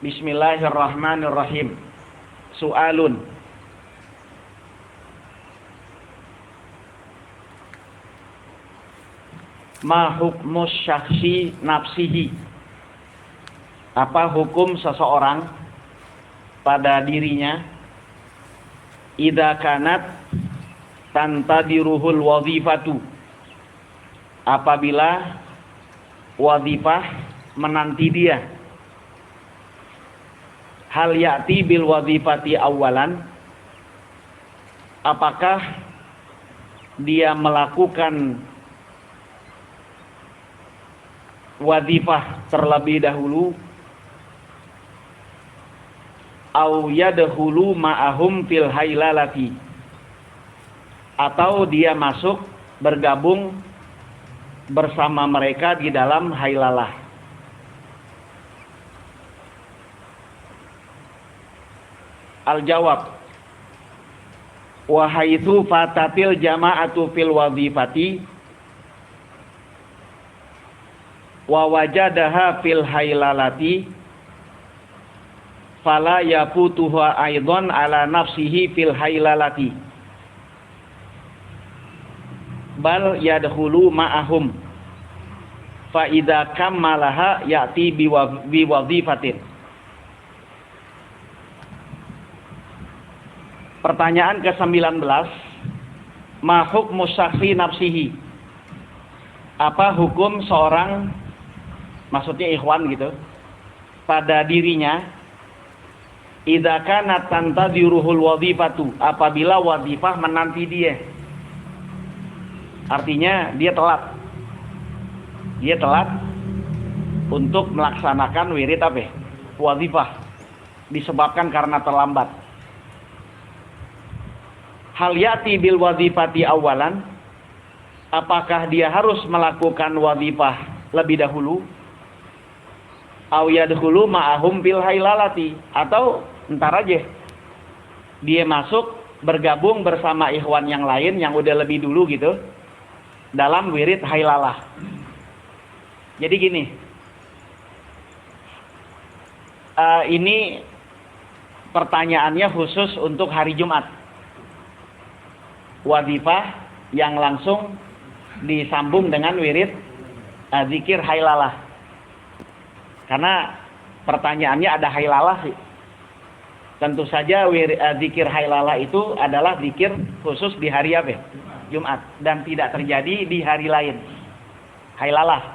Bismillahirrahmanirrahim. Su'alun. Ma hukmus syakhsi nafsihi? Apa hukum seseorang pada dirinya idza kanat tantadiruhul wadhifatu, apabila wadhifah menanti dia. Hal ya'ti bil wadhifati awalan, apakah dia melakukan wadhifah terlebih dahulu, au yadkhulu ma'ahum fil hailalati, atau dia masuk bergabung bersama mereka di dalam hailalah. Al-jawab, wa haitsu fatatil jama'atu fil wadhifati wa wajadaha fil hailalati fala yafutuha aidan ala nafsihi fil hailalati, bal yadkhulu ma'ahum fa idza kammalaha ya'ti bi wadhifatin. Pertanyaan ke-19, ma hukmu syakhsi nafsihi? Apa hukum seorang, maksudnya ikhwan gitu, pada dirinya, idza kanat tantadiruhul wadhifatu, apabila wadhifah menanti dia. Artinya dia telat. Dia telat untuk melaksanakan wirid apa? Wadhifah. Disebabkan karena terlambat. Hal ya'ti bil wadhifati awalan, apakah dia harus melakukan wadhifah lebih dahulu? Au yadkhulu ma'ahum fil hailalati, atau entar aja dia masuk bergabung bersama ikhwan yang lain yang udah lebih dulu gitu dalam wirid hailalah. Jadi gini, ini pertanyaannya khusus untuk hari Jumat. Wadhifah yang langsung disambung dengan wirid zikir hailalah. Karena pertanyaannya ada hailalah sih. Tentu saja zikir hailalah itu adalah zikir khusus di hari apa? Jumat, dan tidak terjadi di hari lain. Hailalah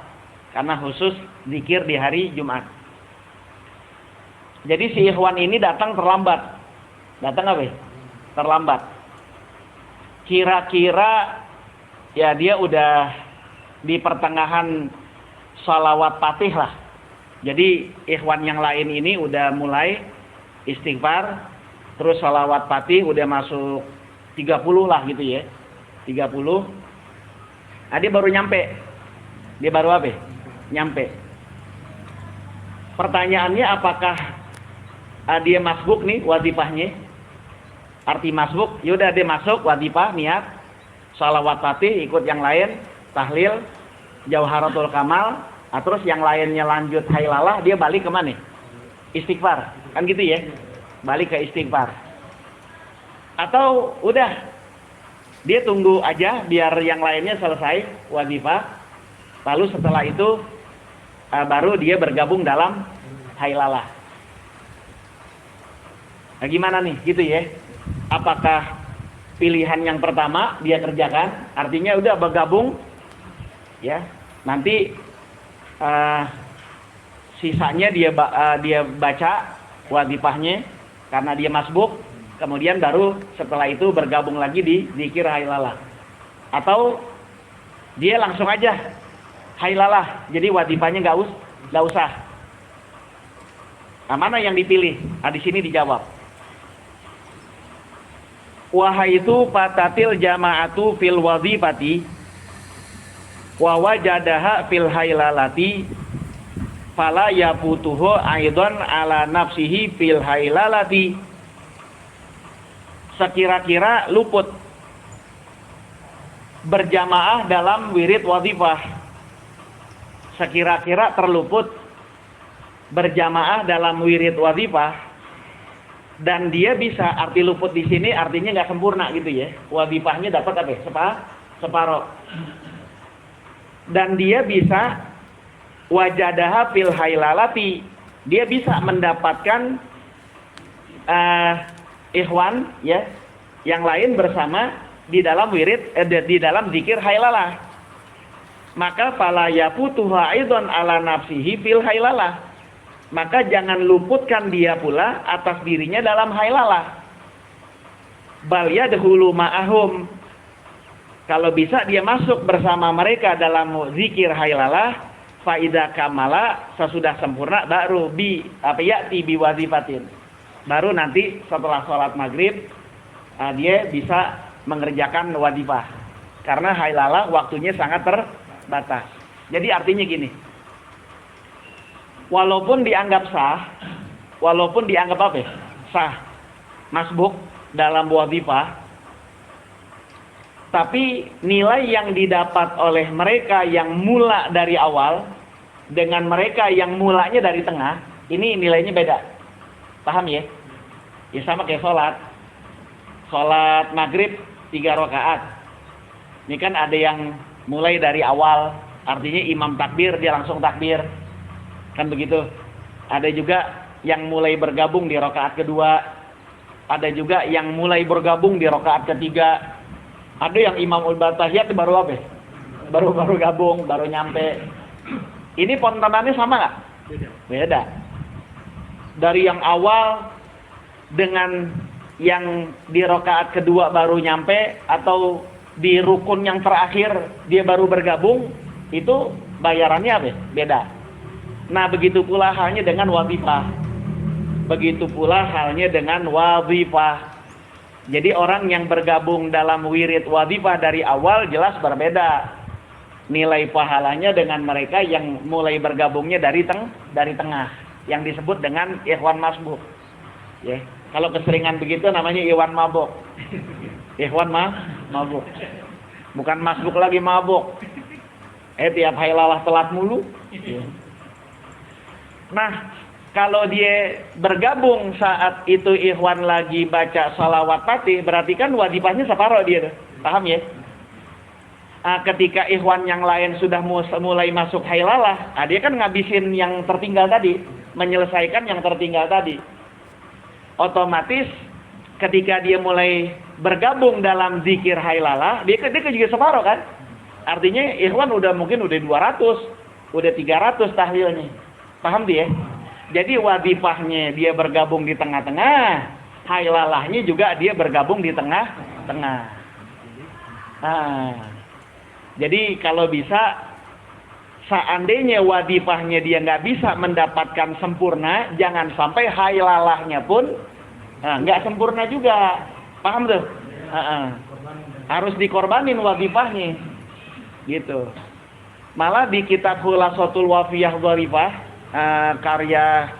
karena khusus zikir di hari Jumat. Jadi si ikhwan ini datang terlambat. Datang apa? Terlambat. Kira-kira ya dia udah di pertengahan sholawat fatih lah. Jadi ikhwan yang lain ini udah mulai istighfar, terus sholawat fatih udah masuk 30 lah gitu ya, 30. Nah, dia baru nyampe. Dia baru apa? Nyampe. Pertanyaannya, apakah dia masbuk nih wadhifahnya? Arti masbuk, yaudah dia masuk wadhifah, niat sholawat fatih, ikut yang lain tahlil, jauharatul kamal, terus yang lainnya lanjut hailalah, dia balik ke mana? Istighfar, kan gitu ya, balik ke istighfar. Atau udah dia tunggu aja biar yang lainnya selesai wadhifah, lalu setelah itu baru dia bergabung dalam hailalah. Nah, gimana nih gitu ya? Apakah pilihan yang pertama dia kerjakan, artinya udah bergabung ya, nanti sisanya dia baca wadhifahnya karena dia masbuk, kemudian baru setelah itu bergabung lagi di zikir hailalah. Atau dia langsung aja hailalah, jadi wadhifahnya nggak usah. Nah, mana yang dipilih? Di sini dijawab. Wahaitu fatatil jama'atu fil wadhifati wa wajadaha fil hailalati fala yafutuhu aidan ala nafsihi fil hailalati. Sekira-kira luput berjamaah dalam wirid wadhifah, sekira-kira terluput berjamaah dalam wirid wazifah dan dia bisa, arti luput di sini artinya nggak sempurna gitu ya. Wazifahnya dapat apa? Separoh. Dan dia bisa wajadaha fil hailalati. Dia bisa mendapatkan ikhwan ya yang lain bersama di dalam wirid di dalam zikir hailalah. Maka fala yafutuha aidan ala nafsihi fil hailalah. Maka jangan luputkan dia pula atas dirinya dalam hailalah. Bal yadkhulu ma'ahum. Kalau bisa dia masuk bersama mereka dalam zikir hailalah, fa idza kamala, sesudah sempurna baru ya'ti bi wazifatin. Baru nanti setelah sholat maghrib dia bisa mengerjakan wazifah. Karena hailalah waktunya sangat terbatas. Jadi artinya gini. Walaupun dianggap sah, walaupun dianggap apa? Sah, masbuk dalam wazifah, tapi nilai yang didapat oleh mereka yang mula dari awal dengan mereka yang mulanya dari tengah, ini nilainya beda. Paham ya? Ya sama kayak sholat. Sholat maghrib 3 rakaat. Ini kan ada yang mulai dari awal, artinya imam takbir, dia langsung takbir. Kan begitu. Ada juga yang mulai bergabung di rakaat kedua. Ada juga yang mulai bergabung di rakaat ketiga. Ada yang imam ul-batahiyat baru apa? Baru gabung, baru nyampe. Ini pontanannya sama nggak? Beda. Dari yang awal dengan yang di rakaat kedua baru nyampe atau di rukun yang terakhir dia baru bergabung, itu bayarannya apa? Beda. Nah, begitu pula halnya dengan wazifah. Begitu pula halnya dengan wazifah. Jadi orang yang bergabung dalam wirid wazifah dari awal jelas berbeda nilai pahalanya dengan mereka yang mulai bergabungnya dari tengah, yang disebut dengan ikhwan masbuk. Ya, kalau keseringan begitu namanya ikhwan mabuk. Ikhwan mabuk. Bukan masbuk lagi, mabuk. Tiap hailalah telat mulu. Ya. Nah, kalau dia bergabung saat itu ikhwan lagi baca salawat fatih, berarti kan wazifahnya separuh dia. Paham ya? Ketika ikhwan yang lain sudah mulai masuk hailalah, dia kan ngabisin yang tertinggal tadi, menyelesaikan yang tertinggal tadi. Otomatis ketika dia mulai bergabung dalam zikir hailalah, dia juga separuh kan? Artinya ikhwan mungkin udah 200, udah 300 tahlilnya. Paham dia? Jadi wazifahnya dia bergabung di tengah-tengah, hailalahnya juga dia bergabung di tengah-tengah. Jadi kalau bisa, seandainya wazifahnya dia nggak bisa mendapatkan sempurna, jangan sampai hailalahnya pun nggak sempurna juga. Paham tuh? Harus dikorbanin wazifahnya, gitu. Malah di kitab Khulasatul Wafiyah Dharifah, karya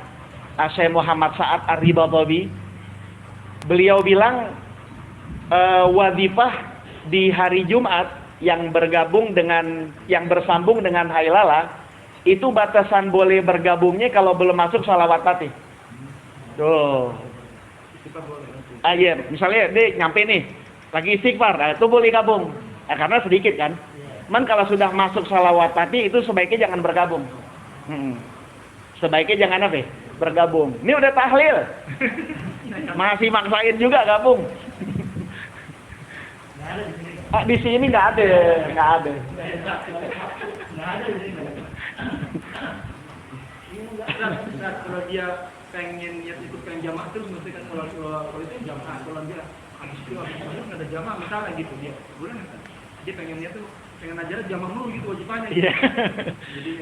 Syekh Muhammad Sa'ad Ar-Ribadhawi, beliau bilang wazifah di hari Jumat yang bersambung dengan hailalah itu batasan boleh bergabungnya kalau belum masuk salawat fatih. Tuh. Iya, misalnya dia nyampe nih lagi istighfar, itu boleh gabung. Karena sedikit kan. Man kalau sudah masuk salawat fatih itu sebaiknya jangan bergabung. Sebaiknya jangan bergabung. Ini udah tahlil. Masih maksain juga gabung. Di sini nggak ada. Kalau dia pengen niat ikut jamaah terus mesti kan kalau itu jamaah. Kalau dia habis itu nggak ada jamaah misalnya gitu dia pengen niat tuh pengen nazar jamaah mulu gitu wajibahnya. Iya.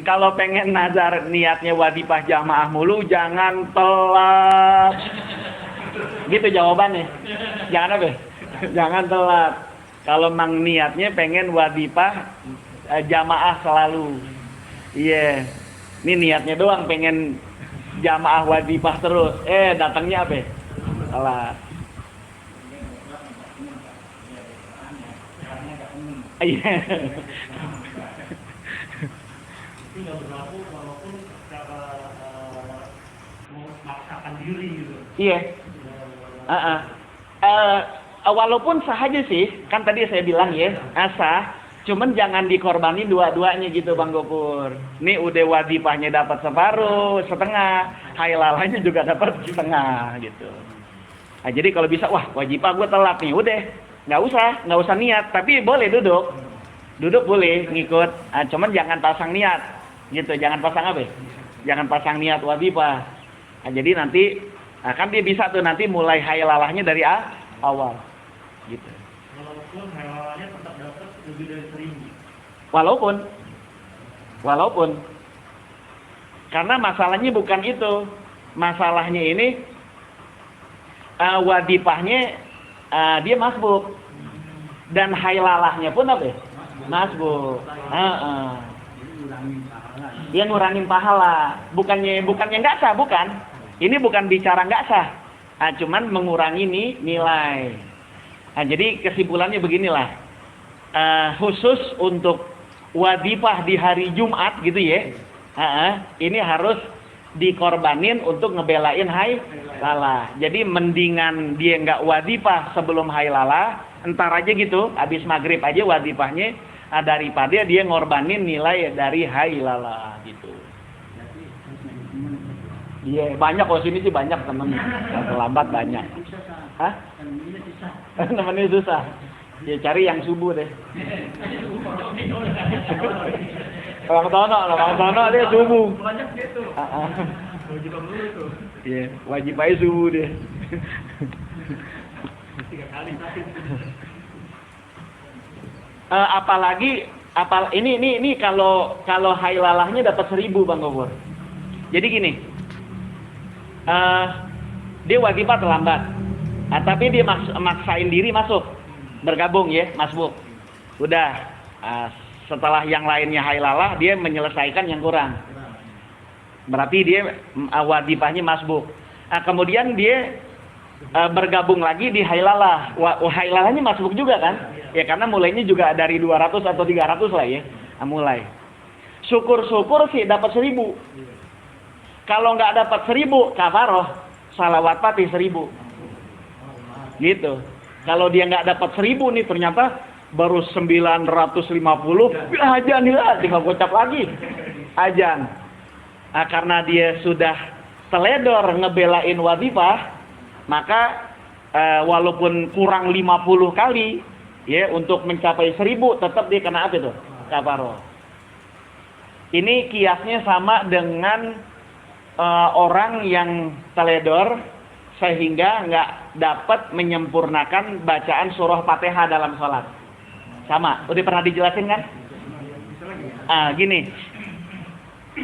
Kalau pengen nazar niatnya wajibah jamaah mulu, jangan telat. Gitu jawabannya. Jangan apa? Jangan telat. Kalau mang niatnya pengen wajibah jamaah selalu. Iya. Ini niatnya doang pengen jamaah wajibah terus. Datangnya apa? Telat. Iya. Tidak berlaku walaupun secara memaksakan diri gitu. Iya. Walaupun sah aja sih, kan tadi saya bilang ya, sah. Cuman jangan dikorbanin dua-duanya gitu Bang Gopur. Nih udah wadipahnya dapat separuh, setengah, hailalahnya juga dapat setengah gitu. Nah, jadi kalau bisa, wah wajibah gue telat nih, udah nggak usah niat, tapi boleh duduk boleh ngikut. Nah, cuman jangan pasang niat, gitu. Jangan pasang apa? Jangan pasang niat wajibah. Nah, jadi nanti, kan dia bisa tuh nanti mulai hailalahnya dari awal, gitu. Walaupun hailalahnya tetap dapat lebih dari 1.000. Walaupun, karena masalahnya bukan itu, masalahnya ini wadipahnya dia masbuk dan hailalahnya pun apa? Masbuk. Dia ngurangin pahala. Bukannya nggak sah, bukan. Ini bukan bicara nggak sah. Cuman mengurangi nilai. Jadi kesimpulannya beginilah. Khusus untuk wadipah di hari Jumat gitu ya. Ini harus dikorbanin untuk ngebelain hailalah. Jadi mendingan dia nggak wadipah sebelum hailalah, entar aja gitu, habis maghrib aja wadipahnya, daripada dia ngorbanin nilai dari hailalah gitu. Iya, banyak kok sini sih banyak temen yang terlambat banyak. Hah? Nemenin susah. Ya cari yang subuh deh. Bang Tono dia subuh. Banyak gitu. Wajib dulu itu. Iya, wajib aja subuh deh. 3 kali tadi. Apalagi ini kalau hailalahnya dapat 1.000 Bang Gopur. Jadi gini. Dia wajibah terlambat. Tapi dia maksain diri masuk. Bergabung ya, masbuk. Udah. Setelah yang lainnya hailalah, dia menyelesaikan yang kurang. Berarti dia wadipahnya masbuk. Kemudian dia bergabung lagi di hailalah. Hailalahnya masbuk juga kan? Ya karena mulainya juga dari 200 atau 300 lah ya. Mulai. Syukur-syukur sih dapat 1.000. Kalau nggak dapat 1.000, kafaroh. Salawat fatih 1.000. Gitu. Kalau dia nggak dapat 1.000 nih, ternyata baru 950, ajan nih, tinggal gocap lagi. Ajan. Karena dia sudah teledor ngebelain wadifah, maka walaupun kurang 50 kali, ya untuk mencapai 1.000, tetap dia kena apa itu? Kafaroh. Ini kiasnya sama dengan orang yang teledor sehingga nggak dapat menyempurnakan bacaan surah Fatihah dalam sholat. Sama, udah pernah dijelasin kan? Gini,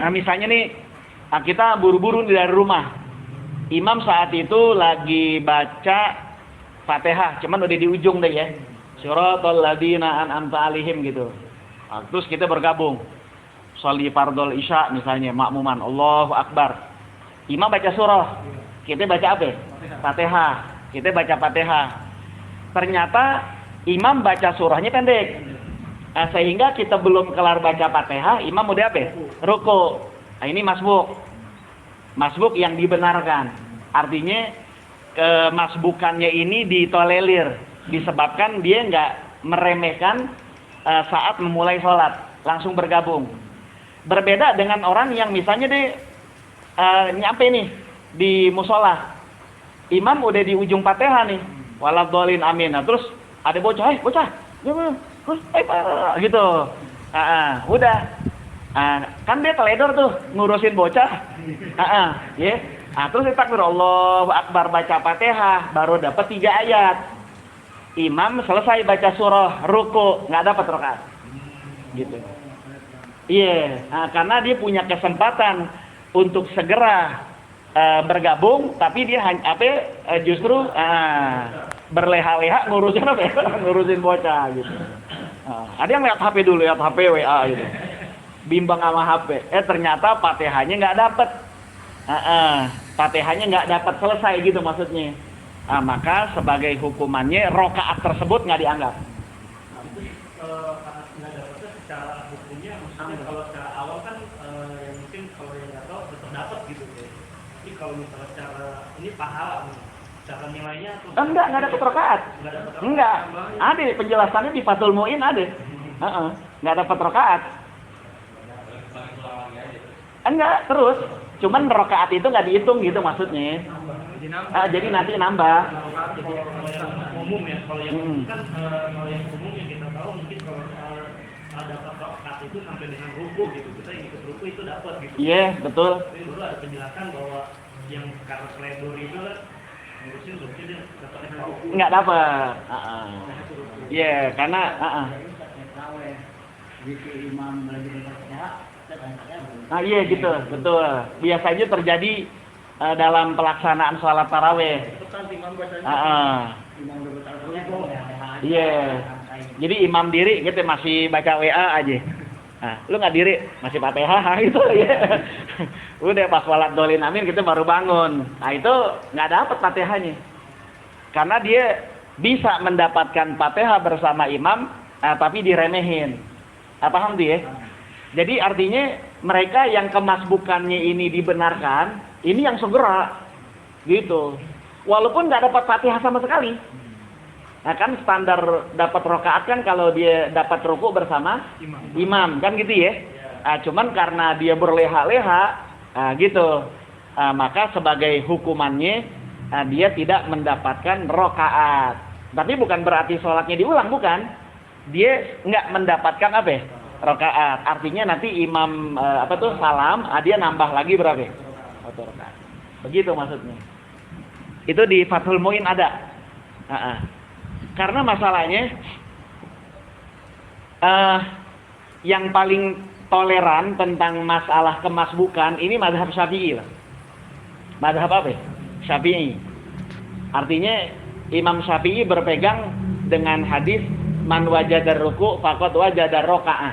misalnya nih, kita buru-buru dari rumah. Imam saat itu lagi baca Fatihah, cuman udah di ujung deh ya. Siratal ladzina an'amta 'alaihim gitu. Terus kita bergabung. Sholli fardhol isya misalnya, makmuman, Allahu Akbar. Imam baca surah, kita baca apa? Fatihah. Kita baca Fatihah. Ternyata imam baca surahnya pendek. Sehingga kita belum kelar baca Fatihah, imam udah apa? Ruku. Ini masbuk. Masbuk yang dibenarkan. Artinya kemasbukannya ini ditolerir. Disebabkan dia nggak meremehkan saat memulai sholat. Langsung bergabung. Berbeda dengan orang yang misalnya dia nyampe nih di musola. Imam udah di ujung Fatihah nih. Waladhdallin amin. Nah, terus ada bocah, gitu. Udah. Kan dia teledor tuh ngurusin bocah. Ya. Terus dia takbir Allahu Akbar baca Fatihah, baru dapat 3 ayat. Imam selesai baca surah, ruku, nggak dapat rakaat. Gitu. Iya, karena dia punya kesempatan untuk segera bergabung, tapi dia justru berleha-leha ngurusin apa ya? Ngurusin bocah gitu. Ada yang lihat HP dulu, lihat HP WA gitu. Bimbang sama HP. Ternyata Fatihahnya nggak dapat. Fatihahnya nggak dapat selesai gitu maksudnya. Maka sebagai hukumannya rokaat tersebut nggak dianggap. Karena nggak dapatnya secara hukumnya, maksudnya kalau secara awal kan mungkin kalau yang nggak tahu tetap dapat gitu ya. Tapi kalau misalnya secara ini pahala, cara nilainya tuh Enggak dapat rakaat. nggak dapat apa-apa. Enggak. Ada penjelasannya di Fathul Muin ada. Enggak dapat rakaat. Enggak, terus. Cuman rakaat itu enggak dihitung gitu maksudnya. Jadi nambah. Jadi nanti nambah. Jadi kalau yang umum ya, kalau yang umum kan kalau yang umum yang kita tahu mungkin kalau dapat rakaat itu sampai dengan ruku gitu, kita yang ikut ruku itu dapat gitu. Iya, betul. Tapi dulu ada penjelasan bahwa yang karena pledor itu kan ngurusin ruku dia dapatnya ruku. Enggak dapat. Iya, karena Nah iya gitu, betul. Biasanya terjadi dalam pelaksanaan sholat taraweh. Iya. Jadi imam diri gitu masih baca WA aja. Nah, lu nggak diri masih Fatihah gitu ya. Udah pas sholat dolin amin kita baru bangun. Nah itu nggak dapat Fatihahnya. Karena dia bisa mendapatkan Fatihah bersama imam, tapi diremehin. Paham dia? Jadi artinya mereka yang kemasbukannya ini dibenarkan, ini yang segera, gitu. Walaupun nggak dapat Fatihah sama sekali. Nah kan standar dapat rakaat kan kalau dia dapat ruku bersama imam kan gitu ya. Cuman karena dia berleha-leha, gitu. Maka sebagai hukumannya dia tidak mendapatkan rakaat. Tapi bukan berarti sholatnya diulang, bukan. Dia nggak mendapatkan apa ya? Rakaat. Artinya nanti imam salam, dia nambah lagi berapa? 1 rakaat. Begitu maksudnya. Itu di Fathul Muin ada. Karena masalahnya yang paling toleran tentang masalah kemasbukan ini mazhab Syafi'i lah. Mazhab apa ya? Syafi'i. Artinya Imam Syafi'i berpegang dengan hadis man wajadar ruku faqad wajadar rakaah.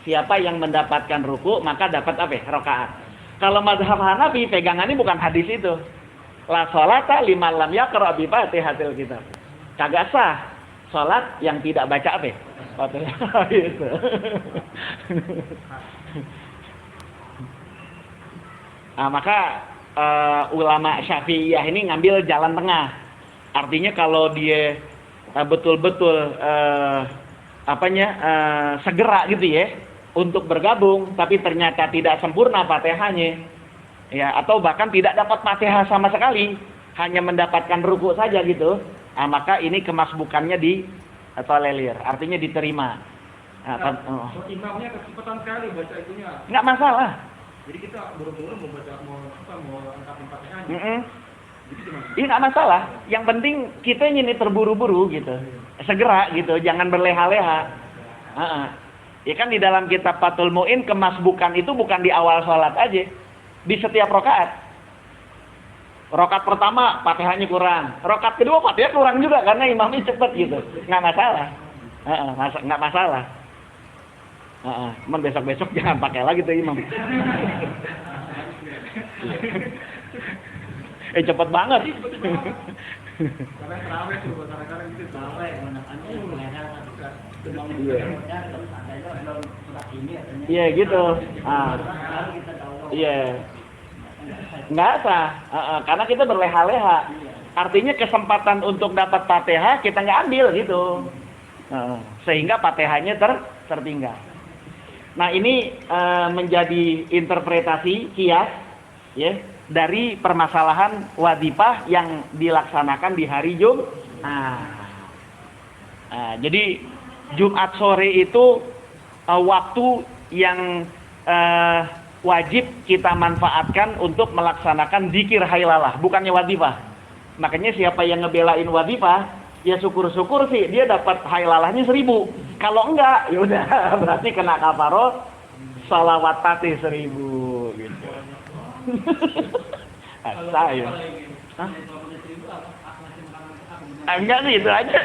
Siapa yang mendapatkan ruku maka dapat apa? Rakaat. Kalau mazhab Hanafi pegangannya bukan hadis itu. La sholata liman lam yaqra bi Fatihatil kitab. Kagak sah salat yang tidak baca apa? Fatihah gitu. Maka ulama Syafi'iyah ini ngambil jalan tengah. Artinya kalau dia betul-betul segera gitu ya untuk bergabung, tapi ternyata tidak sempurna Fatihahnya, ya atau bahkan tidak dapat Fatihah sama sekali, hanya mendapatkan ruku saja gitu, maka ini kemasbukannya ditolerir, artinya diterima. Imamnya kesempatan sekali baca itunya. Nggak masalah. Jadi kita buru-buru mau angkatin Fatihahnya. Ini nggak masalah. Yang penting kita ini terburu-buru gitu, segera gitu, jangan berleha-leha. Ya kan di dalam kitab Fathul Muin kemasbukan itu bukan di awal sholat aja, di setiap rakaat. Rakaat pertama Fatihahnya kurang, rakaat kedua Fatihah kurang juga karena imamnya cepet gitu, nggak masalah. Nggak masalah. Cuman besok-besok jangan pakai lagi tuh imam. Cepet banget. Karena terawih tuh, kadang-kadang gitu terawih, Iya gitu. Iya. Nggak sah. Karena kita berleha-leha. Artinya kesempatan untuk dapat Fatihah kita nggak ambil gitu. Sehingga Fatihahnya tertinggal. Nah ini menjadi interpretasi kias ya dari permasalahan wadifah yang dilaksanakan di hari Jumat. Jadi Jumat sore itu waktu yang wajib kita manfaatkan untuk melaksanakan zikir hailalah, bukannya wadifah. Makanya siapa yang ngebelain wadifah, ya syukur-syukur sih dia dapat hailalahnya 1000. Kalau enggak, ya udah berarti kena kafaroh salawat fatih 1000 gitu. Saya. Enggak sih itu aja.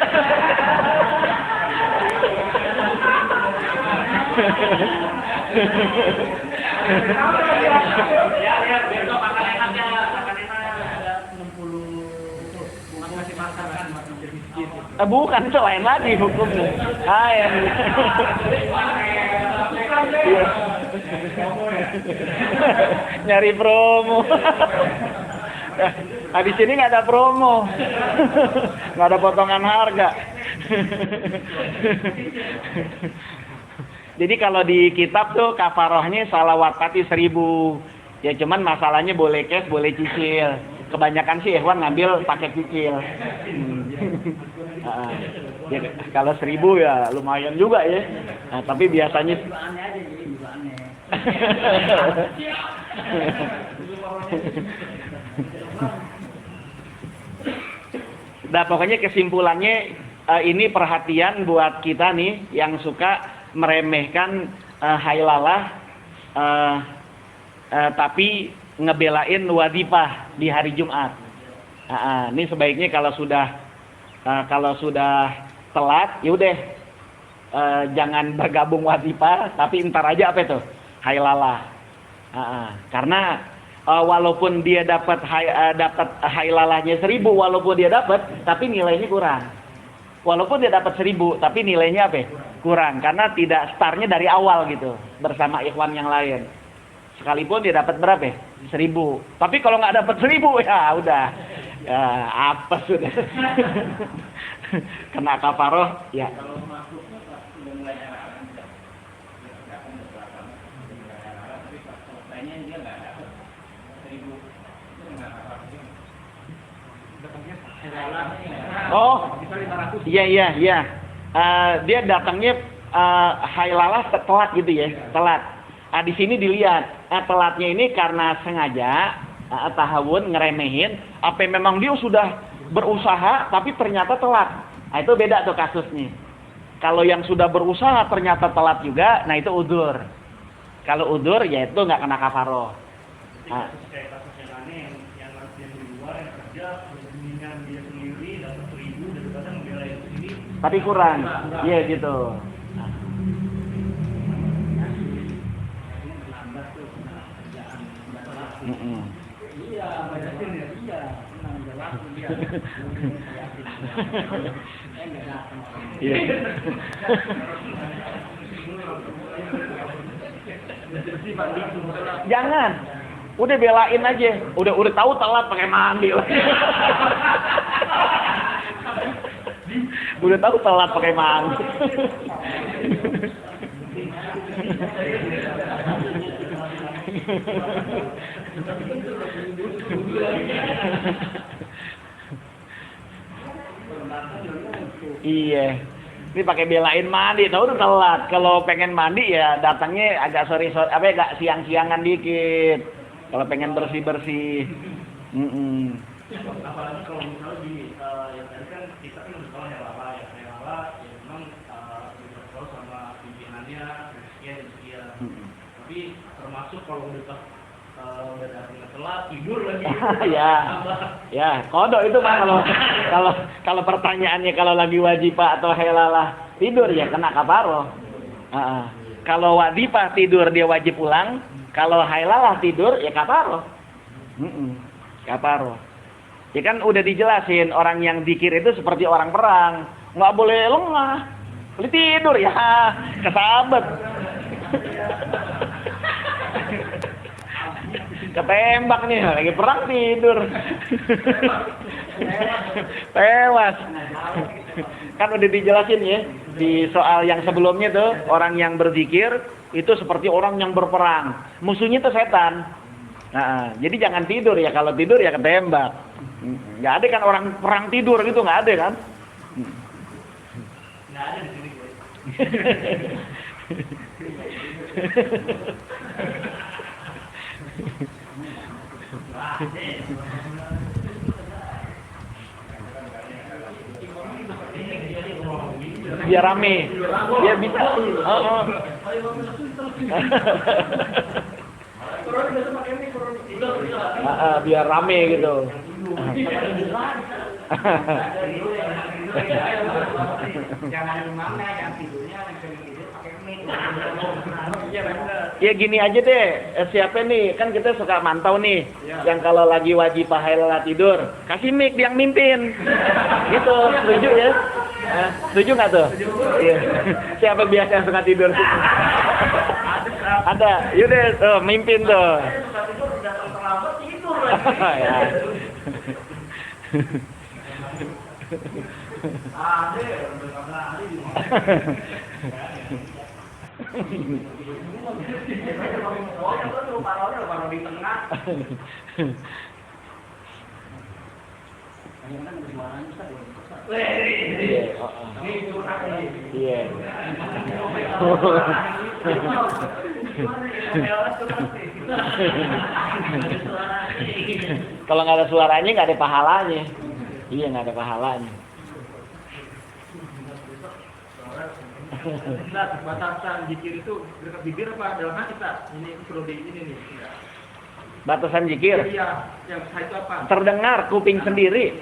Ya besok makan enaknya ada 60 masih makan bukan itu lain lagi hukumnya. Nyari promo. Nah, di sini nggak ada promo, nggak ada potongan harga. Jadi kalau di kitab tuh kafarohnya salawat pati 1000. Ya cuman masalahnya boleh cash, boleh cicil. Kebanyakan sih Ikhwan ngambil pakai cicil. Ya, kalau 1000 ya lumayan juga ya. Nah, tapi biasanya nah pokoknya kesimpulannya ini perhatian buat kita nih yang suka meremehkan hailalah tapi ngebelain wadipah di hari Jumat. Ini sebaiknya kalau sudah telat, yaudah jangan bergabung wadipah, tapi ntar aja apa itu hailalah. Karena walaupun dia dapat hailalahnya 1000, walaupun dia dapat, tapi nilainya kurang. Walaupun dia dapat 1000, tapi nilainya apa? Kurang, karena tidak startnya dari awal gitu bersama ikhwan yang lain. Sekalipun dia dapat berapa? 1000. Tapi kalau nggak dapat 1000 ya udah. Ya, apa sudah. Kena kafaroh ya. Oh, iya. Dia datangnya hailalah telat gitu ya, telat. Di sini dilihat, telatnya ini karena sengaja tahawun ngeremehin, apa memang dia sudah berusaha tapi ternyata telat. Nah, itu beda tuh kasusnya. Kalau yang sudah berusaha ternyata telat juga, nah itu udzur. Kalau udzur ya itu nggak kena kafaroh. Kayak kasus yang aneh, yang di luar yang kerja, mendingan dia sendiri dapat 1000 daripada membela yang sendiri. Tapi kurang, iya gitu. Iya, bajakin ya, iya, senang jelas dia. Iya. Jangan, udah belain aja. Udah tahu telat pakai mandi lah. Udah tahu telat pakai mandi. Iya. Ini pakai belain mandi, tahu udah telat. Kalau pengen mandi ya datangnya agak sore, agak siang-siangan dikit. Kalau pengen bersih-bersih. Apalagi kalau misalnya di yang tadi kan kita kan udah tahu ya memang bergaul sama pimpinannya sekian. Tapi termasuk kalau udah datang telat tidur lagi. Ya, kodok itu Pak kalau pertanyaannya kalau lagi wajibah atau hailalah tidur ya kena kafaroh. Kalau wajibah tidur dia wajib pulang, kalau hailalah tidur ya kafaroh. Kafaroh. Ya kan udah dijelasin orang yang zikir itu seperti orang perang, nggak boleh lengah, boleh tidur ya, kesabet. Ketembak nih, lagi perang tidur. Tewas. Kan udah dijelasin ya di soal yang sebelumnya tuh, orang yang berzikir itu seperti orang yang berperang. Musuhnya tuh setan. Nah, jadi jangan tidur ya, kalau tidur ya ketembak. Nggak ada kan orang perang tidur gitu, nggak ada kan? Nggak ada di sini gue. Biar rame, biar bisa. Biar rame gitu. Ya gini aja deh, siapa nih, kan kita suka mantau nih, yang kalau lagi wajibah hailalah tidur, kasih mic yang mimpin, gitu, setuju ya? Setuju nggak tuh? Iya. Siapa biasa yang suka tidur? Ada, yaudah, mimpin tuh. Ya. Iya. Kalau nggak ada suaranya nggak ada pahalanya. Iya, nggak ada pahalanya. Batasan zikir itu dekat bibir apa dalam hati tak? Ini perlu di ini nih. Batasan zikir Iya, yang saya itu apa? terdengar kuping sendiri.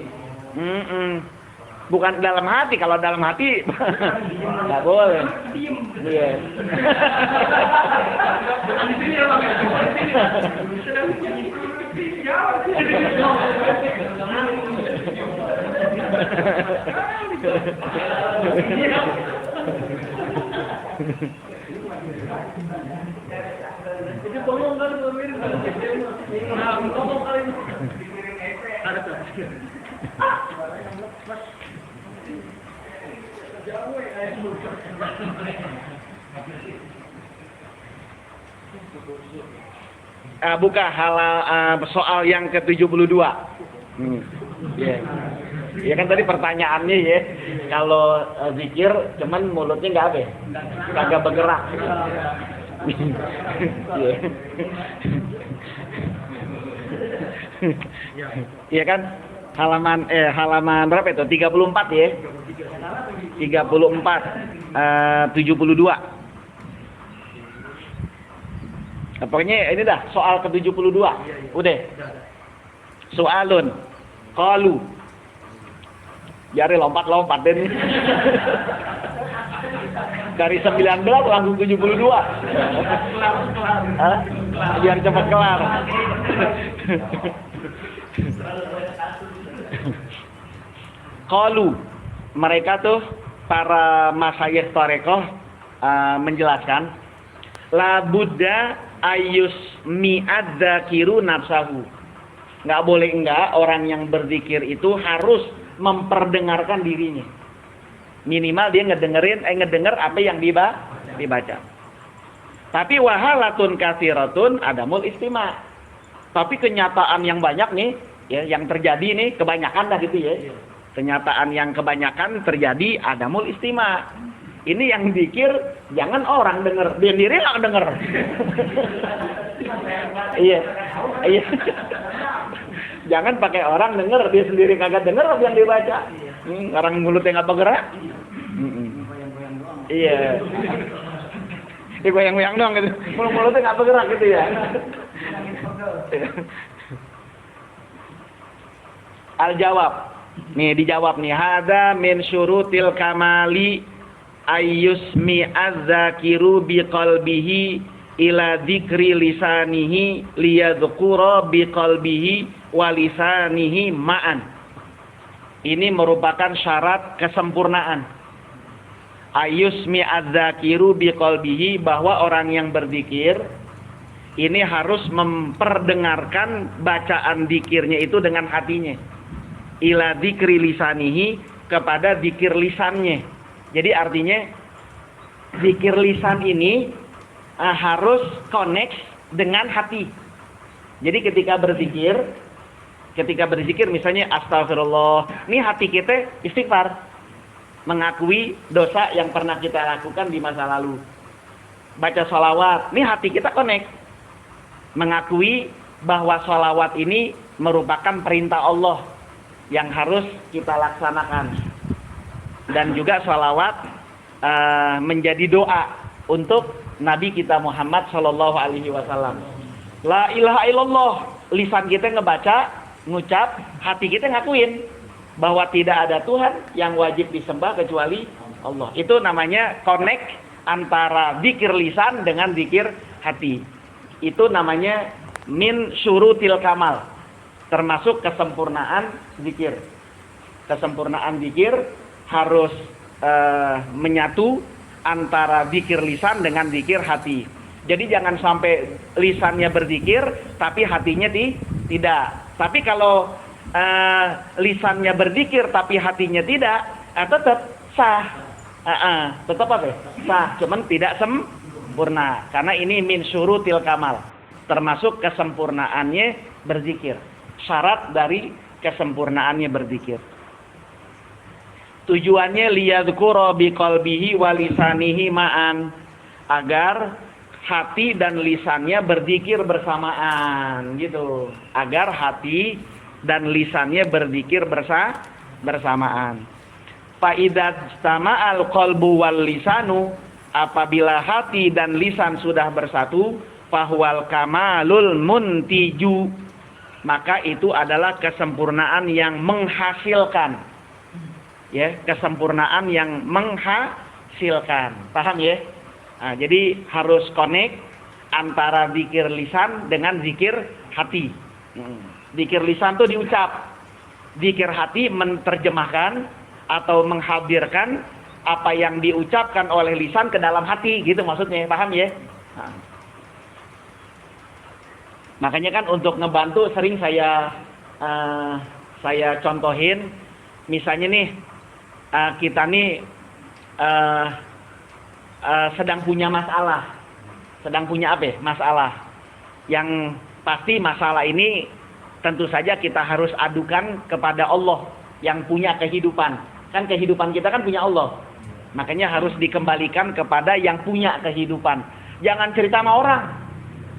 Bukan dalam hati. Kalau dalam hati nggak boleh. Diem. Iya. Di sini ya Bang. Di sini. Jawab. Itu tolong kan pemirsa. Ngomong kali ini. Ada tuh. Buka soal yang ke-72. Yeah. Ya kan tadi pertanyaannya ya, kalau zikir cuman mulutnya nggak apa? Kagak bergerak. Iya kan? Halaman berapa itu? 34 ya? 34 72. Pokoknya ini dah soal ke-72. Udah. Soalun. Qalu. Jari lompat-lompat deh nih. Dari 19 langsung 72. Hah? Biar cepat kelar. Qalu. Mereka tuh para masyayikh tarekoh menjelaskan la budda ayus mi'adzakiru nafsahu. Nggak boleh enggak orang yang berzikir itu harus memperdengarkan dirinya. Minimal dia ngedenger apa yang dibaca. Tapi wahalatun katsiratun adamul istima'. Tapi kenyataan yang banyak nih, ya, yang terjadi nih kebanyakan dah gitu ya. Kenyataan yang kebanyakan terjadi adamul istima'. Ini yang dikir jangan orang denger, dia sendiri nggak denger. Iya. Jangan pakai orang denger, dia sendiri kagak denger apa yang dibaca. Orang mulutnya nggak bergerak. Iya. Dia goyang-goyang doang gitu. Mulutnya nggak bergerak gitu ya. Al-jawab. Nih dijawab nih. Hada min syurutil kamali ayyusmi az-zakiru biqalbihi ila dzikri lisanihi liyadhkura biqalbihi wa lisanihi ma'an. Ini merupakan syarat kesempurnaan. Ayyusmi az-zakiru biqalbihi, bahwa orang yang berzikir ini harus memperdengarkan bacaan zikirnya itu dengan hatinya. Ila dzikri lisanihi, kepada zikir lisannya. Jadi artinya zikir lisan ini harus connect dengan hati. Jadi ketika berzikir misalnya astagfirullah, ini hati kita istighfar, mengakui dosa yang pernah kita lakukan di masa lalu. Baca sholawat, ini hati kita connect, mengakui bahwa sholawat ini merupakan perintah Allah yang harus kita laksanakan. Dan juga sholawat menjadi doa untuk Nabi kita Muhammad Sallallahu Alaihi Wasallam. La ilaha illallah, lisan kita ngebaca, ngucap, hati kita ngakuin bahwa tidak ada Tuhan yang wajib disembah kecuali Allah. Itu namanya connect antara zikir lisan dengan zikir hati. Itu namanya min syurutil kamal, termasuk kesempurnaan zikir. Kesempurnaan zikir harus menyatu antara zikir lisan dengan zikir hati. Jadi jangan sampai lisannya berzikir tapi hatinya tidak. Tapi kalau lisannya berzikir tapi hatinya tidak, tetap sah. Tetap apa? Sah, cuman tidak sempurna. Karena ini min syurutil kamal, termasuk kesempurnaannya berzikir. Syarat dari kesempurnaannya berzikir. Tujuannya liyadzkura biqalbihi wa lisanihi ma'an, agar hati dan lisannya berzikir bersamaan gitu. Agar hati dan lisannya berzikir bersamaan. Fa idza istama'al qalbu wal lisanu, apabila hati dan lisan sudah bersatu, fahuwal kamalul muntiju, maka itu adalah kesempurnaan yang menghasilkan. Ya, kesempurnaan yang menghasilkan. Paham ya? Nah, jadi harus connect antara zikir lisan dengan zikir hati. Zikir lisan tuh diucap, zikir hati menerjemahkan atau menghadirkan apa yang diucapkan oleh lisan ke dalam hati, gitu maksudnya. Paham ya? Nah. Makanya kan untuk ngebantu sering saya contohin, misalnya nih kita nih sedang punya masalah, sedang punya apa ya? Masalah yang pasti masalah ini tentu saja kita harus adukan kepada Allah yang punya kehidupan. Kan kehidupan kita kan punya Allah, makanya harus dikembalikan kepada yang punya kehidupan. Jangan cerita sama orang.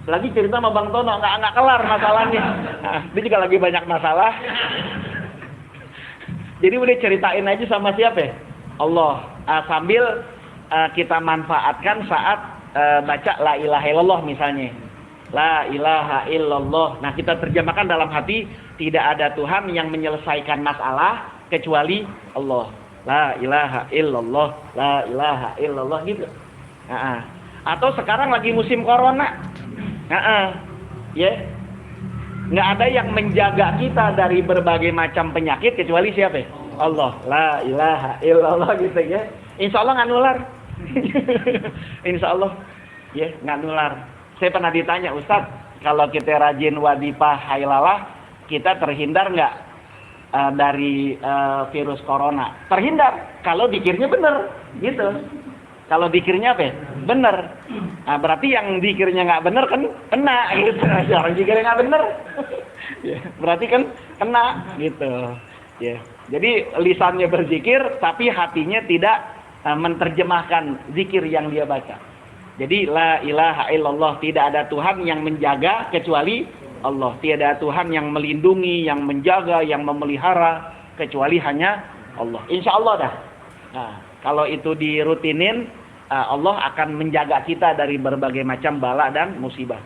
Lagi cerita sama Bang Tono nggak kelar masalahnya. Nah, dia juga lagi banyak masalah. Jadi udah ceritain aja sama siapa ya? Allah. Sambil kita manfaatkan saat baca la ilaha illallah misalnya. La ilaha illallah. Nah, kita terjemahkan dalam hati, tidak ada Tuhan yang menyelesaikan masalah kecuali Allah. La ilaha illallah, la ilaha illallah gitu. Atau sekarang lagi musim corona. Ya. Nggak ada yang menjaga kita dari berbagai macam penyakit kecuali siapa? Allah. La ilaha illallah gitu ya. Insya Allah nggak nular. Insya Allah ya nggak nular. Saya pernah ditanya, Ustadz, kalau kita rajin wadipah hailalah, kita terhindar nggak dari virus corona? Terhindar kalau dikirnya bener gitu. Kalau dikirnya apa ya? Bener. Nah, berarti yang dikirnya nggak bener kan kena gitu. Orang dikirnya nggak bener, ya, berarti kan kena gitu. Ya. Jadi lisannya berzikir tapi hatinya tidak menerjemahkan zikir yang dia baca. Jadi la ilaha illallah, tidak ada Tuhan yang menjaga kecuali Allah. Tiada Tuhan yang melindungi, yang menjaga, yang memelihara kecuali hanya Allah. Insya Allah dah. Nah, kalau itu dirutinin, Allah akan menjaga kita dari berbagai macam bala dan musibah.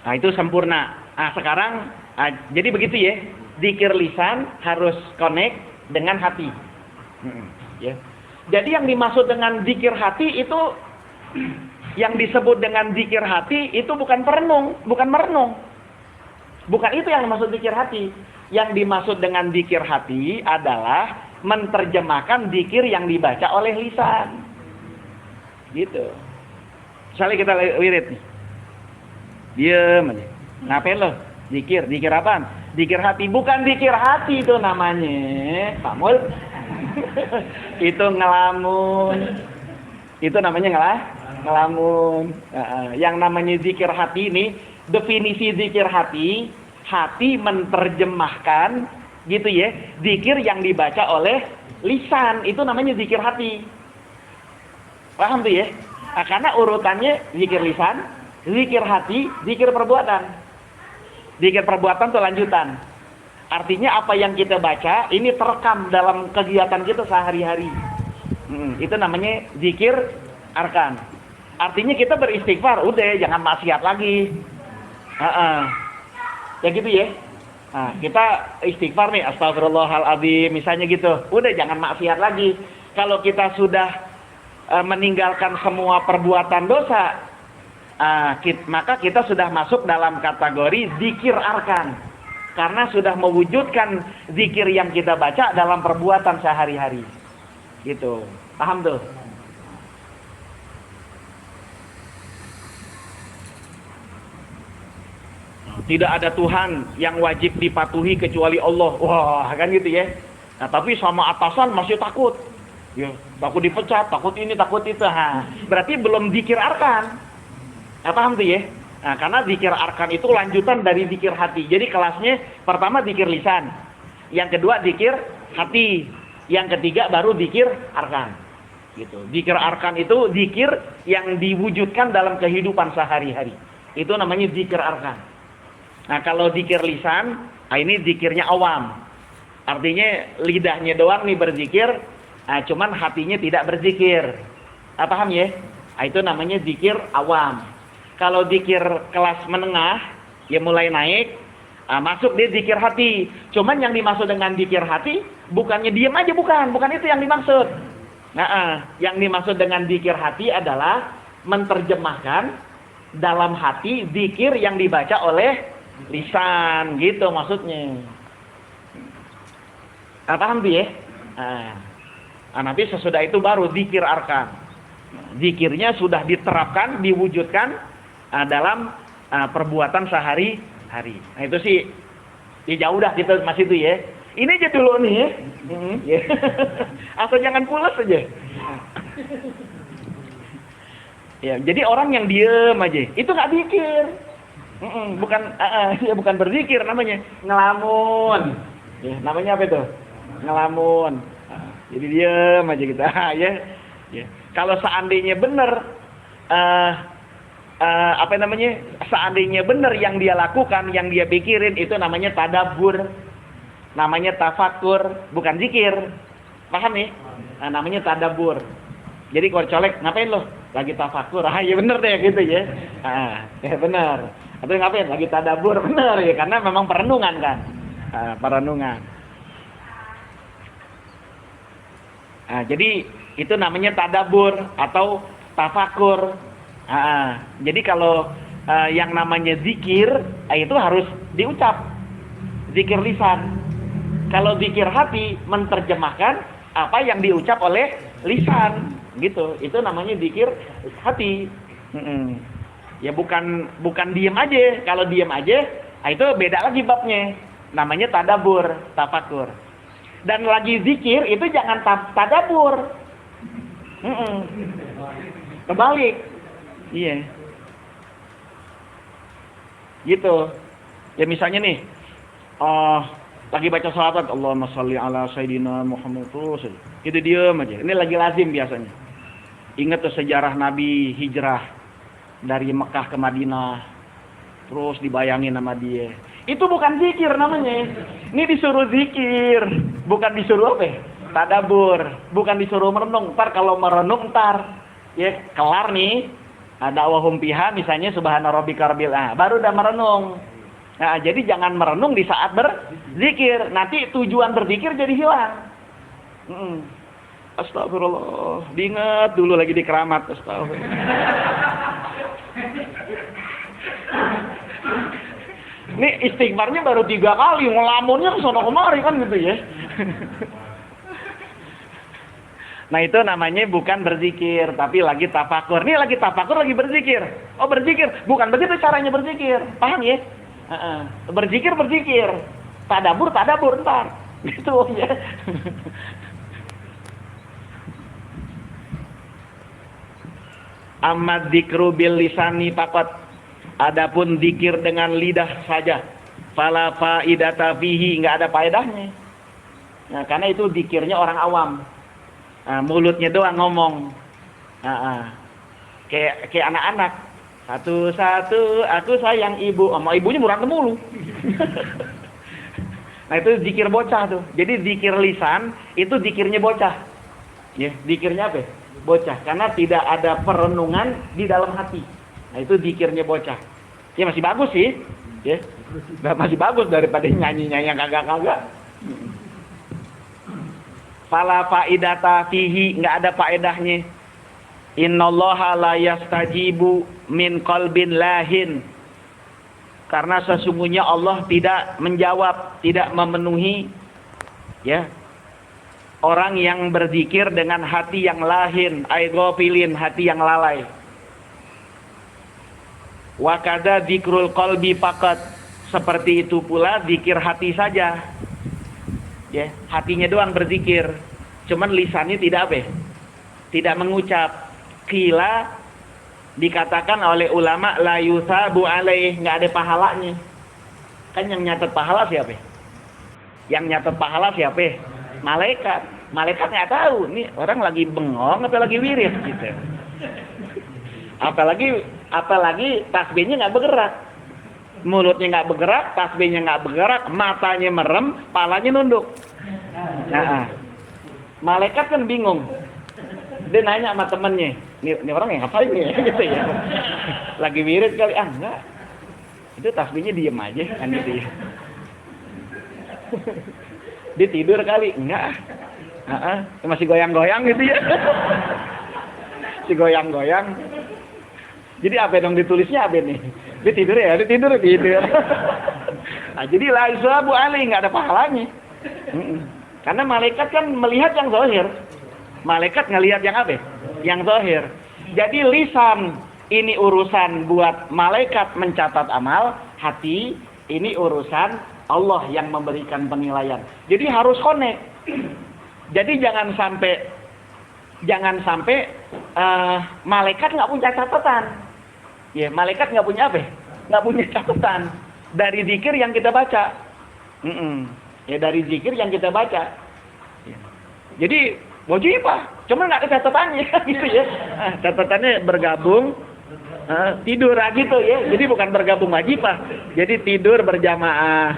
Nah, itu sempurna. Nah, sekarang jadi begitu ya. Zikir lisan harus connect dengan hati. Ya. Jadi yang dimaksud dengan zikir hati itu, yang disebut dengan zikir hati itu bukan perenung, bukan merenung. Bukan itu yang dimaksud zikir hati. Yang dimaksud dengan zikir hati adalah menerjemahkan zikir yang dibaca oleh lisan. Gitu. Misalnya kita wirid nih. Diam aja. Ngapain lo? Zikir. Zikir apaan? Zikir hati. Bukan zikir hati itu namanya, Pak Mul. Itu ngelamun. Itu namanya ngelamun. Yang namanya zikir hati ini, definisi zikir hati, hati menerjemahkan gitu ya, zikir yang dibaca oleh lisan, itu namanya zikir hati. Paham tuh ya? Nah, karena urutannya zikir lisan, zikir hati, zikir perbuatan. Zikir perbuatan itu lanjutan. Artinya apa yang kita baca ini terekam dalam kegiatan kita sehari-hari. Itu namanya zikir arkan. Artinya kita beristighfar, udah jangan maksiat lagi. Ya gitu ya. Nah, kita istighfar nih, astagfirullahaladzim misalnya gitu. Udah jangan maksiat lagi. Kalau kita sudah meninggalkan semua perbuatan dosa, maka kita sudah masuk dalam kategori zikir arkan. Karena sudah mewujudkan zikir yang kita baca dalam perbuatan sehari-hari. Gitu. Paham tuh? Tidak ada Tuhan yang wajib dipatuhi kecuali Allah. Wah, kan gitu ya. Nah, tapi sama atasan masih takut. Ya, takut dipecat, takut ini, takut itu. Ha, berarti belum dzikir arkan. Paham tuh ya? Nah, karena dzikir arkan itu lanjutan dari dzikir hati. Jadi kelasnya pertama dzikir lisan, yang kedua dzikir hati, yang ketiga baru dzikir arkan. Gitu. Dzikir arkan itu dzikir yang diwujudkan dalam kehidupan sehari-hari. Itu namanya dzikir arkan. Nah, kalau dzikir lisan, ini dzikirnya awam. Artinya lidahnya doang nih berzikir, cuman hatinya tidak berzikir. Paham ya? Itu namanya dzikir awam. Kalau dzikir kelas menengah, ya mulai naik, masuk dia dzikir hati. Cuman yang dimaksud dengan dzikir hati, bukannya diam aja, bukan itu yang dimaksud. Nah, yang dimaksud dengan dzikir hati adalah menerjemahkan dalam hati dzikir yang dibaca oleh lisan, gitu maksudnya. Paham tuh ya? Nanti sesudah itu baru dzikir arkan. Dzikirnya sudah diterapkan, diwujudkan dalam perbuatan sehari-hari. Nah itu sih, ya jauh dah kita masih itu ya. Ini aja dulu nih ya. Asal jangan pulas aja. Ya, jadi orang yang diem aja, itu nggak dzikir. Bukan berzikir namanya, ngelamun. Ya, namanya apa itu? Ngelamun. Jadi diam aja kita. Ya. Kalau seandainya benar, seandainya benar yang dia lakukan, yang dia pikirin, itu namanya tadabbur, namanya tafakur, bukan zikir. Paham nih? Namanya tadabbur. Jadi kalau colek, ngapain lo? Lagi tafakur. Ya benar deh gitu ya. Ya benar. Atau ngapain? Lagi tadabbur, benar ya, karena memang perenungan kan. Perenungan. Jadi itu namanya tadabbur atau tafakur. Jadi kalau yang namanya zikir, itu harus diucap. Zikir lisan. Kalau zikir hati, menerjemahkan apa yang diucap oleh lisan. Gitu. Itu namanya zikir hati. Ya bukan diem aja. Kalau diem aja, itu beda lagi babnya. Namanya tadabbur, tafakur. Dan lagi zikir itu jangan tadabbur. Kebalik. Iya. Gitu. Ya misalnya nih, lagi baca salawat, Allahumma sholli ala sayyidina Muhammad, terus gitu diem aja. Ini lagi lazim biasanya. Ingat tuh sejarah Nabi hijrah dari Mekah ke Madinah, terus dibayangin sama dia. Itu bukan zikir namanya. Ini disuruh zikir, bukan disuruh apa? Tadabbur, bukan disuruh merenung. Ntar kalau merenung ya kelar nih, ada wahum piha misalnya subhana rabbika rabbil baru udah merenung. Nah, jadi jangan merenung di saat berzikir. Nanti tujuan berzikir jadi hilang. Astagfirullah. Diingat dulu lagi di keramat. Astagfirullah. Ini istighfarnya baru 3 kali, ngelamunnya kesana kemari kan gitu ya. Nah itu namanya bukan berzikir, tapi lagi tafakur. Ini lagi tafakur, lagi berzikir. Oh berzikir, bukan begitu caranya berzikir. Paham ya? Berzikir. Tadabbur ntar. Gitu ya. Amma dzikru bil lisani faqat. Adapun zikir dengan lidah saja, fala faidata fihi, enggak ada faedahnya. Nah, karena itu zikirnya orang awam. Mulutnya doang ngomong. Kayak anak-anak. Satu-satu aku sayang ibu. Sama ibunya berantem mulu. Nah, itu zikir bocah tuh. Jadi zikir lisan itu zikirnya bocah. Ya, zikirnya apa? Bocah, karena tidak ada perenungan di dalam hati. Nah, itu zikirnya bocah. Ya masih bagus sih. Ya. Masih bagus daripada nyanyi-nyanyi yang kagak-kagak. Fala faidata fihi, enggak ada faedahnya. Innallaha la yastajibu min qalbin lahin. Karena sesungguhnya Allah tidak menjawab, tidak memenuhi ya orang yang berzikir dengan hati yang lahin, ay ghafilin, hati yang lalai. Wa kadza dzikrul qalbi faqat, Seperti itu pula zikir hati saja. Ya, hatinya doang berzikir. Cuman lisannya tidak apa? Tidak mengucap. Qila dikatakan oleh ulama la yusabu alaih, enggak ada pahalanya. Kan yang nyatet pahala siapa? Yang nyatet pahala siapa? Malaikat. Malaikat nggak tahu nih orang lagi bengong atau lagi wirid gitu. Apalagi tasbihnya nggak bergerak, mulutnya nggak bergerak, tasbihnya nggak bergerak, matanya merem, palanya nunduk. Nah, malaikat kan bingung. Dia nanya sama temennya, ini orang yang ngapain nih gitu ya. Lagi wirid kali, enggak. Itu tasbihnya diem aja kan gitu ya. Dia tidur kali, enggak. Masih goyang-goyang gitu ya. Si goyang-goyang. Jadi apa dong ditulisnya apa nih? Dia tidur ya, dia tidur. Nah, jadi la yusabu alaihi, enggak ada pahalanya. Karena malaikat kan melihat yang zahir. Malaikat ngelihat yang apa? Yang zahir. Jadi lisan ini urusan buat malaikat mencatat amal, hati ini urusan Allah yang memberikan penilaian. Jadi harus connect. Jadi jangan sampai malaikat nggak punya catatan. Ya, malaikat nggak punya apa? Nggak punya catatan dari zikir yang kita baca. Ya, dari zikir yang kita baca. Ya. Jadi wajibah, cuma nggak ada catatannya gitu ya. Catatannya bergabung, tidur gitu ya. Jadi bukan bergabung wajibah. Jadi tidur berjamaah.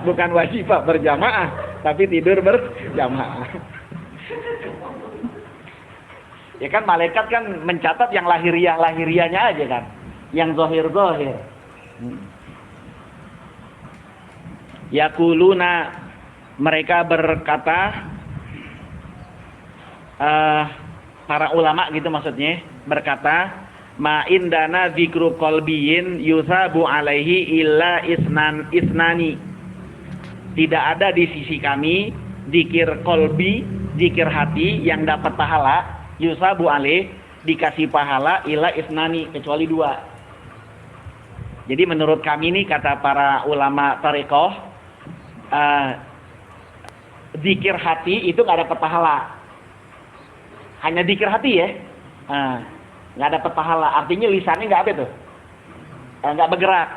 Bukan wajibah berjamaah, tapi tidur berjamaah. Ya kan malaikat kan mencatat yang lahiriahnya aja kan. Yang zahir. Yaquluna, mereka berkata, para ulama gitu maksudnya, berkata, ma indana dzikru qalbiyin yusabu alaihi illa isnani. Tidak ada di sisi kami zikir kolbi, zikir hati yang dapat pahala, yusabu alaih, dikasih pahala illa isnani, kecuali 2. Jadi menurut kami nih, kata para ulama tarekoh, zikir hati itu nggak dapat pahala. Hanya zikir hati ya, nggak dapat pahala. Artinya lisannya nggak apa tuh, nggak bergerak,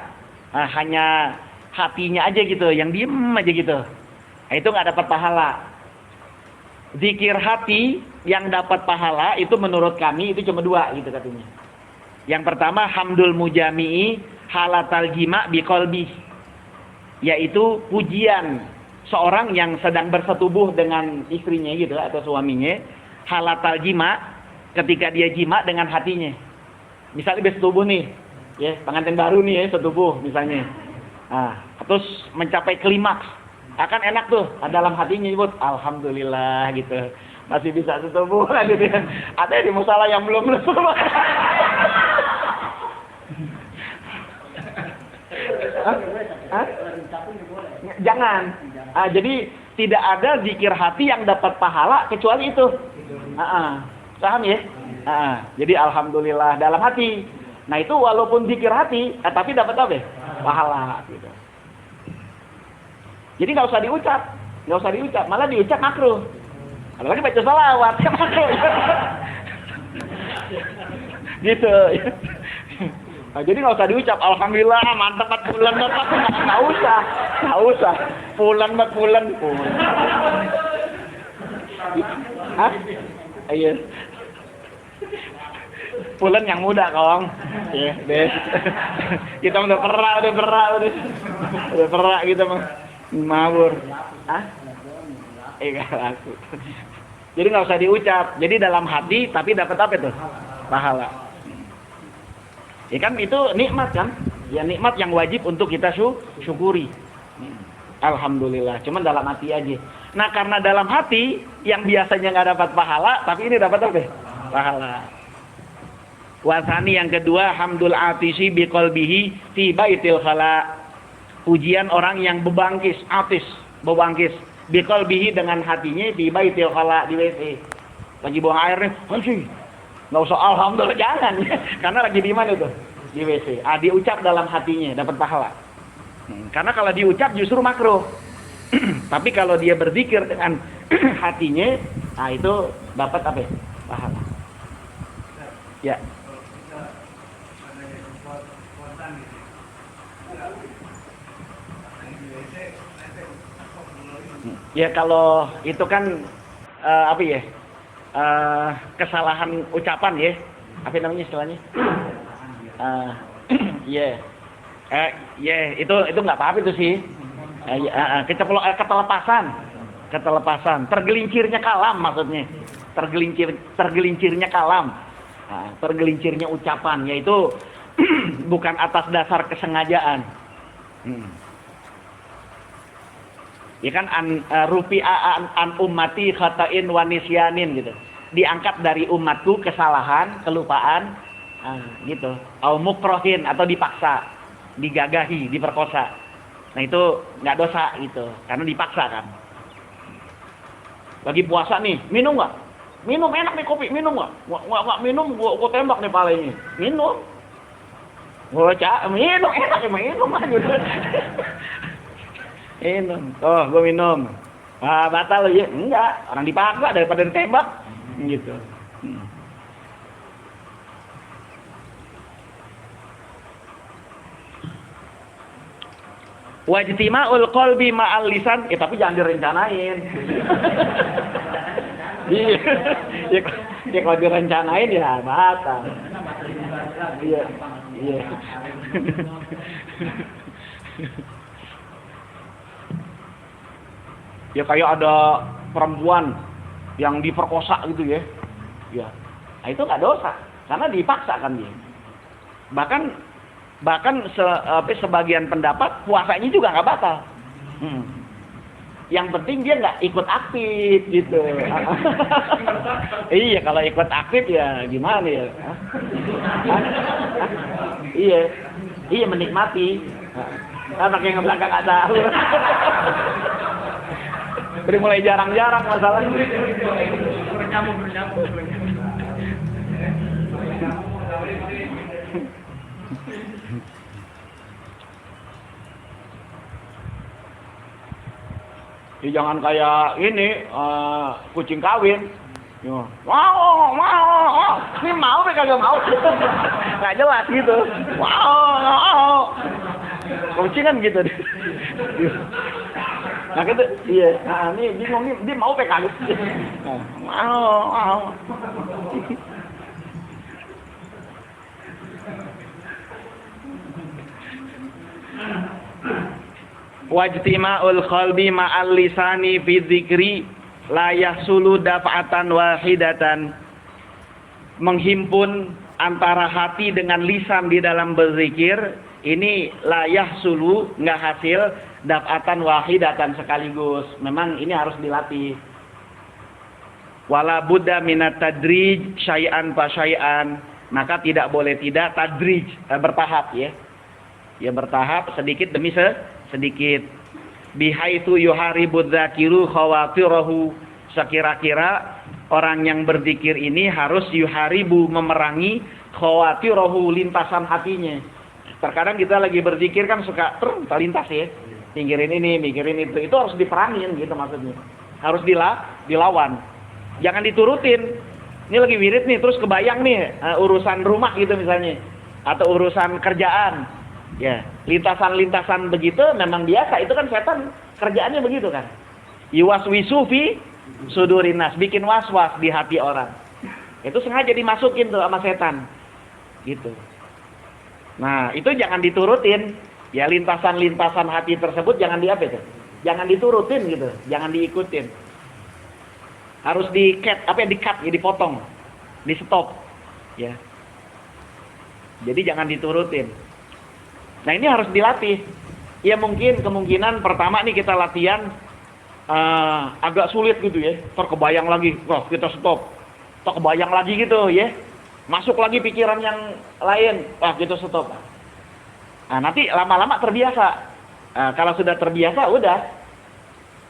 hanya hatinya aja gitu, yang diem aja gitu. Nah, itu nggak dapat pahala. Zikir hati yang dapat pahala itu menurut kami itu cuma 2 gitu katanya. Yang pertama hamdul mujami'i halatal jima biqalbi, yaitu pujian seorang yang sedang bersetubuh dengan istrinya gitu atau suaminya, halatal jima, ketika dia jima dengan hatinya. Misalnya bersetubuh nih, ya pengantin baru nih ya setubuh misalnya. Terus mencapai klimaks, akan enak tuh dalam hatinya nyebut alhamdulillah gitu, masih bisa setubuh lah gitu ya. Ada di musalah yang belum setubuh. Jangan. Jadi tidak ada zikir hati yang dapat pahala kecuali itu. Paham ya? Jadi alhamdulillah dalam hati. Nah itu walaupun zikir hati, tapi dapat apa? Pahala gitu. Jadi nggak usah diucap, malah diucap makruh. Apalagi baca salawat, ya makruh. Gitu. Nah, jadi nggak usah diucap, alhamdulillah mantap 4 bulan dapat, nggak usah. Bulan. Iya. Pulen yang muda kong, ya deh. Kita udah perak gitu mah, mabur. Enggak laku. Jadi nggak usah diucap. Jadi dalam hati, tapi dapat apa tuh? Pahala. Ya kan itu nikmat kan? Ya nikmat yang wajib untuk kita syukuri. Alhamdulillah. Cuman dalam hati aja. Nah karena dalam hati yang biasanya nggak dapat pahala, tapi ini dapat apa? Pahala. Wasani yang kedua, hamdul atisi biqalbihi fi baitil khala. Pujian orang yang bebangkis biqalbihi dengan hatinya fi baitil khala, di WC. Lagi buang air nih, nggak usah alhamdulillah, jangan. Karena lagi di mana tuh? Di WC. Diucap dalam hatinya, dapat pahala. Karena kalau diucap justru makruh. Tapi kalau dia berzikir dengan hatinya, nah itu dapat apa ya? Pahala. Ya. Ya kalau itu kan apa ya? Kesalahan ucapan ya. Apa namanya istilahnya? Ya. Itu nggak apa-apa itu sih. Ketelepasan, tergelincirnya kalam maksudnya, tergelincirnya kalam, tergelincirnya ucapan, yaitu bukan atas dasar kesengajaan. Ya kan an ummati khata'in wa nisyanin gitu, diangkat dari umatku kesalahan, kelupaan, gitu, au mukrohin atau dipaksa, digagahi, diperkosa. Nah itu nggak dosa gitu, karena dipaksa kan. Lagi puasa nih, minum nggak? Minum, enak nih kopi, minum nggak? Nggak minum, gua tembak nih palanya. Minum. Minum, enak nih, minum aja. Minum, oh gua minum. Batal ya? Enggak, orang dipaksa daripada ditembak, gitu. Wajtima'ul qalbi ma'al lisan, tapi jangan direncanain. Iya. Ya kalau direncanain ya batal. Iya. Ya kayak ada perempuan yang diperkosa gitu ya. Ya. Nah itu nggak dosa, karena dipaksa kan dia. Bahkan sebagian pendapat puasanya juga nggak batal. Yang penting dia nggak ikut aktif gitu. Iya, kalau ikut aktif ya gimana ya? Iya menikmati. Anak yang belakang nggak tahu. Udah mulai jarang-jarang masalahnya. Bernyambung. Ya, jangan kayak ini kucing kawin. Wow. Ini mau apa kagak mau? Nggak jelas gitu. Wow. Kucing kan gitu. Nah gitu, iya. Nah ini bingung nih, dia mau apa kagak? Wow. Wajtima'ul qalbi ma'al lisani fi dzikri la yahsulu daf'atan wahidatan. Menghimpun antara hati dengan lisan di dalam berzikir ini la yahsulu, enggak hasil, daf'atan wahidatan sekaligus. Memang ini harus dilatih. Wala budda minat tadrij syai'an fa syai'an. Maka tidak boleh tidak tadrij, bertahap ya. Ya bertahap sedikit demi sedikit. Bihaitsu yuharibudz zakiru khawatirahu, sekira-kira orang yang berzikir ini harus yuharibu, memerangi khawatirahu, lintasan hatinya. Terkadang kita lagi berzikir kan suka terlintas ya, mikirin ini, mikirin itu harus diperangin gitu maksudnya. Harus dilawan. Jangan diturutin. Ini lagi wirid nih, terus kebayang nih urusan rumah gitu misalnya, atau urusan kerjaan. Ya, lintasan-lintasan begitu memang biasa, itu kan setan kerjaannya begitu kan. Yuwaswisu fi sudurinas, bikin was-was di hati orang. Itu sengaja dimasukin tuh sama setan. Gitu. Nah, itu jangan diturutin. Ya, lintasan-lintasan hati tersebut jangan jangan diturutin gitu, jangan diikutin. Harus di-cut, di-cut, ya dipotong, di-stop. Ya. Jadi jangan diturutin. Nah ini harus dilatih. Ya mungkin kemungkinan pertama nih kita latihan agak sulit gitu ya. Terkebayang lagi, wah kita stop. Terkebayang lagi gitu ya. Masuk lagi pikiran yang lain, wah kita stop. Nah nanti lama-lama terbiasa. Kalau sudah terbiasa udah.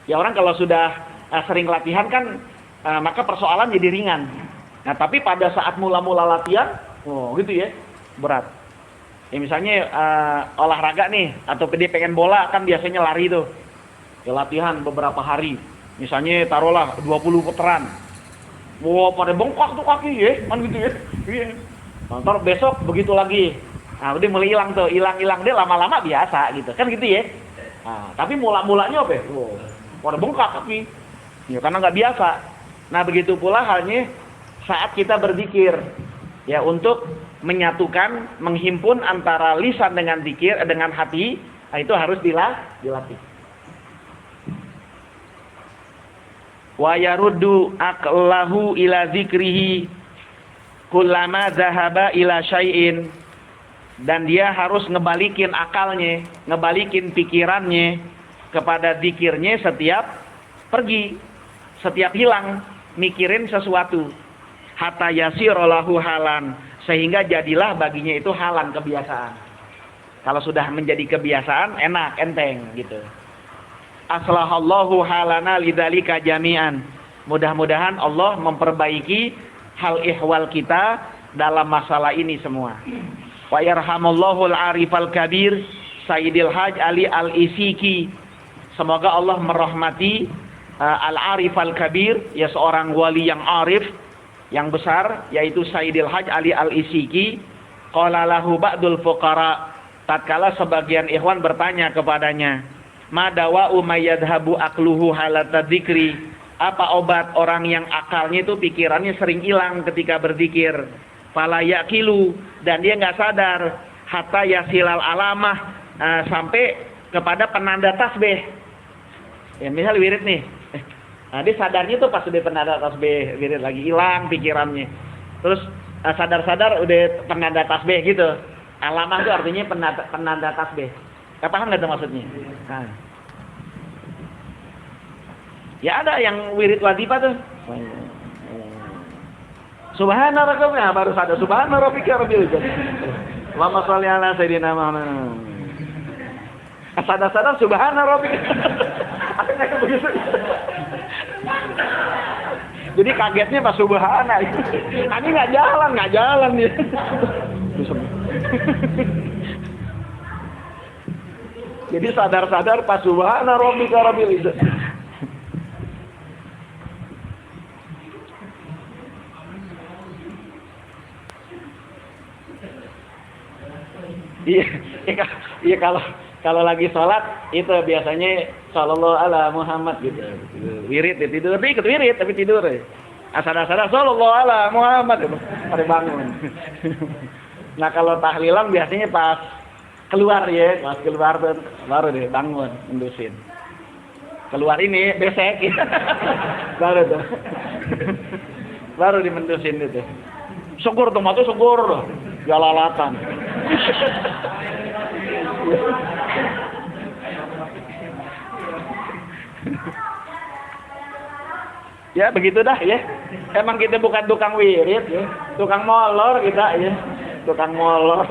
Ya orang kalau sudah sering latihan kan, maka persoalan jadi ringan. Nah tapi pada saat mula-mula latihan, oh gitu ya, berat. Ya misalnya olahraga nih, atau dia pengen bola kan biasanya lari tuh. Ya latihan beberapa hari. Misalnya taruhlah 20 putaran. Wah, pada bengkak tuh kaki ya, kan gitu ya. Iya. Ntar besok begitu lagi. Nah, udah mulai hilang tuh, hilang dia lama-lama biasa gitu. Kan gitu ya. Nah, tapi mula-mulanya apa? Wow, pada bengkak kaki. Ya karena nggak biasa. Nah, begitu pula halnya saat kita berzikir. Ya, untuk menyatukan, menghimpun antara lisan dengan zikir, dengan hati, nah, itu harus dilatih. Wa yaruddu aqlahu ila zikrihi kullama zahaba ila syai'in, dan dia harus ngebalikin akalnya, ngebalikin pikirannya kepada zikirnya setiap pergi, setiap hilang mikirin sesuatu, hatta yasirolahu halan, sehingga jadilah baginya itu halan, kebiasaan. Kalau sudah menjadi kebiasaan enak, enteng gitu. Aslahallahu halana lidzalika jami'an. Mudah-mudahan Allah memperbaiki hal ihwal kita dalam masalah ini semua. Wa yarhamullahu al-arifal kabir Sayyidil Haj Ali Al-Isiki. Semoga Allah merahmati al-arifal kabir, ya seorang wali yang arif, yang besar, yaitu Sayyidil Haj Ali Al-Isiki. Qala lahu ba'dul fuqara, tatkala sebagian ikhwan bertanya kepadanya, ma dawa'u mayyadhabu aqluhu halata dzikri, apa obat orang yang akalnya itu pikirannya sering hilang ketika berzikir, fala yaqilu, dan dia nggak sadar, hatta yasilal alamah, sampai kepada penanda tasbih. Ya misal wirid nih, nah dia sadarnya tuh pas udah penanda tasbih, wirid lagi hilang pikirannya, terus sadar-sadar udah penanda tasbih gitu. Alamah itu artinya penanda tasbih. Paham nggak tuh maksudnya? Nah. Ya ada yang wirid wazifah tuh. Subhana rabbika, baru sadar subhana rabbika rabbil izzati. Allahumma shalli ala sayyidina Muhammad. Sadar-sadar subhana rabbika. Kayak begitu. Jadi kagetnya pas subhana. Tadi nggak jalan dia. Jadi sadar-sadar pas subhana rabbika rabbil izzati. Iya kalau lagi sholat itu biasanya sallallahu ala Muhammad gitu. Wirid tidur, ikut wirid tapi tidur. Sadar-sadar sallallahu ala Muhammad gitu. Pada bangun. Nah kalau tahlilan biasanya pas keluar ya, pas keluar baru deh bangun mendusin. Keluar ini besek gitu. Baru tuh. Baru dimendusin itu. Syukur tuh matu syukur loh. Jalalatan. Ya begitu dah ya. Emang kita bukan tukang wirid ya, tukang molor kita ya, tukang molor.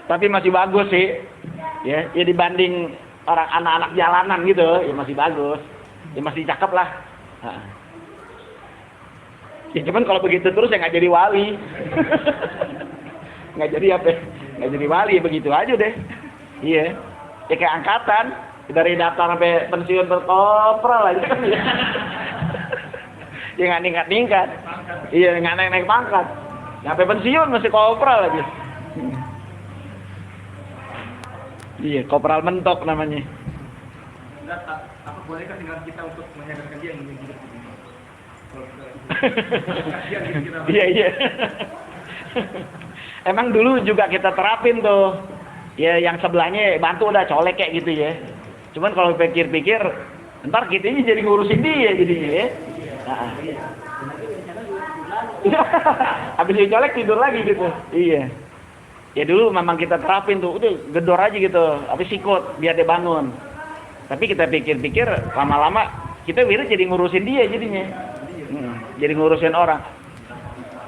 Tapi masih bagus sih, ya dibanding orang anak-anak jalanan gitu, ya masih bagus, ya masih cakep lah. Ya cuman kalau begitu terus ya nggak jadi wali, nggak jadi apa? Nggak jadi wali, begitu aja deh. Iya, ya kayak angkatan dari daftar sampai pensiun berkopral aja kan ya. Ya nggak ningkat, iya nggak naik pangkat, sampai pensiun masih kopral aja. Iya, kopral mentok namanya. Apa bolehkah dengan kita untuk menyadarkan dia yang hidup ini? Iya. Emang dulu juga kita terapin tuh. Ya yang sebelahnya bantu udah colek kayak gitu ya. Cuman kalau pikir-pikir, ntar kita ini jadi ngurusin dia jadinya ya. Nah. Habis dicolek tidur lagi gitu. Iya. Ya dulu memang kita terapin tuh, udah gedor aja gitu, habis sikut biar dia bangun. Tapi kita pikir-pikir lama-lama kita wirid jadi ngurusin dia jadinya. Jadi ngurusin orang.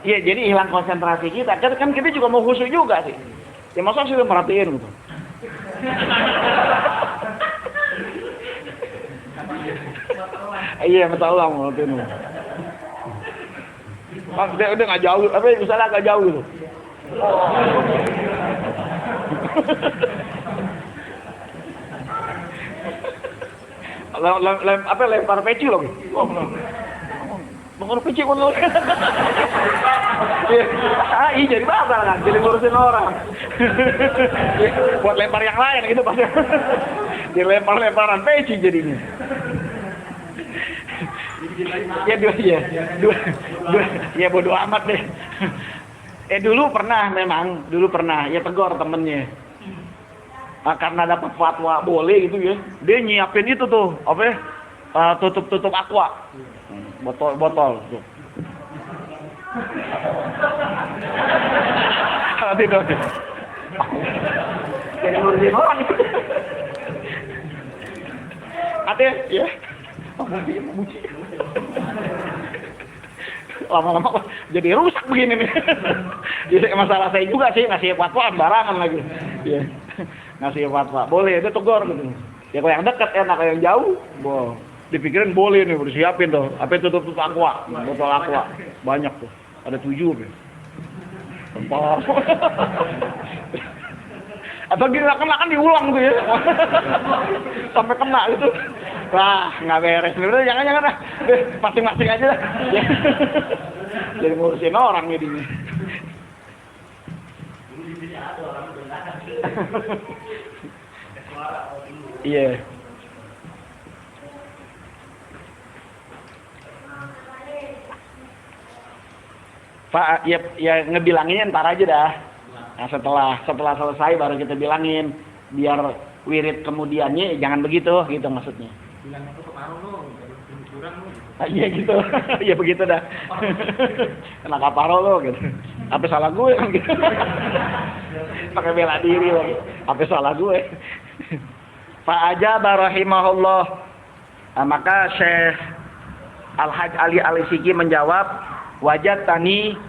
Iya, jadi hilang konsentrasi kita. Kan kita juga mau khusyuk juga sih. Ya masa sih merhatiin gitu. Iya, betul lah merhatiin. Udah nggak jauh, misalnya agak jauh gitu. Lempar peci loh. Mengurup peci kan lo. Iya jadi batal kan, jadi ngurusin orang. Buat lempar yang lain gitu pasti. Dilempar-lemparan peci jadinya. Ya ya bodo amat deh. Dulu pernah ya tegor temennya. Karena dapat fatwa boleh gitu ya, dia nyiapin itu tuh apa? Tutup aqua, botol tuh. Tidak. Jadi ngurusin orang. Ada ya. Lama-lama jadi rusak begini nih. Jadi masalah saya juga sih ngasih fatwa barangan lagi. Ya. Ngasih fatwa boleh itu tegur gitu. Ya kalau yang dekat enak, yang jauh, boh. Dipikirin boleh nih, udah siapin tuh. Apa tutup aqua, botol aqua banyak tuh. Ada 7 nih. Tempar. Atau gila kena kan diulang tuh ya. Sampai kena gitu. Wah, nggak beres. Udah jangan dah. Masing-masing aja dah. Jadi ngurusin orang jadinya. Iya. Pak, ya ngebilanginnya ntar aja dah. Nah, setelah selesai baru kita bilangin, biar wirid kemudiannya jangan begitu gitu maksudnya. Bilang itu keparuh lo, kurang lo. Iya gitu. Ya begitu dah. Kena kaparo lo gitu. Apa salah gue gitu. Pakai bela diri lagi. Apa salah gue? Fa ajaba rahimahullah. Maka Syekh Al-Hajj Ali Al-Siki menjawab, wajadtani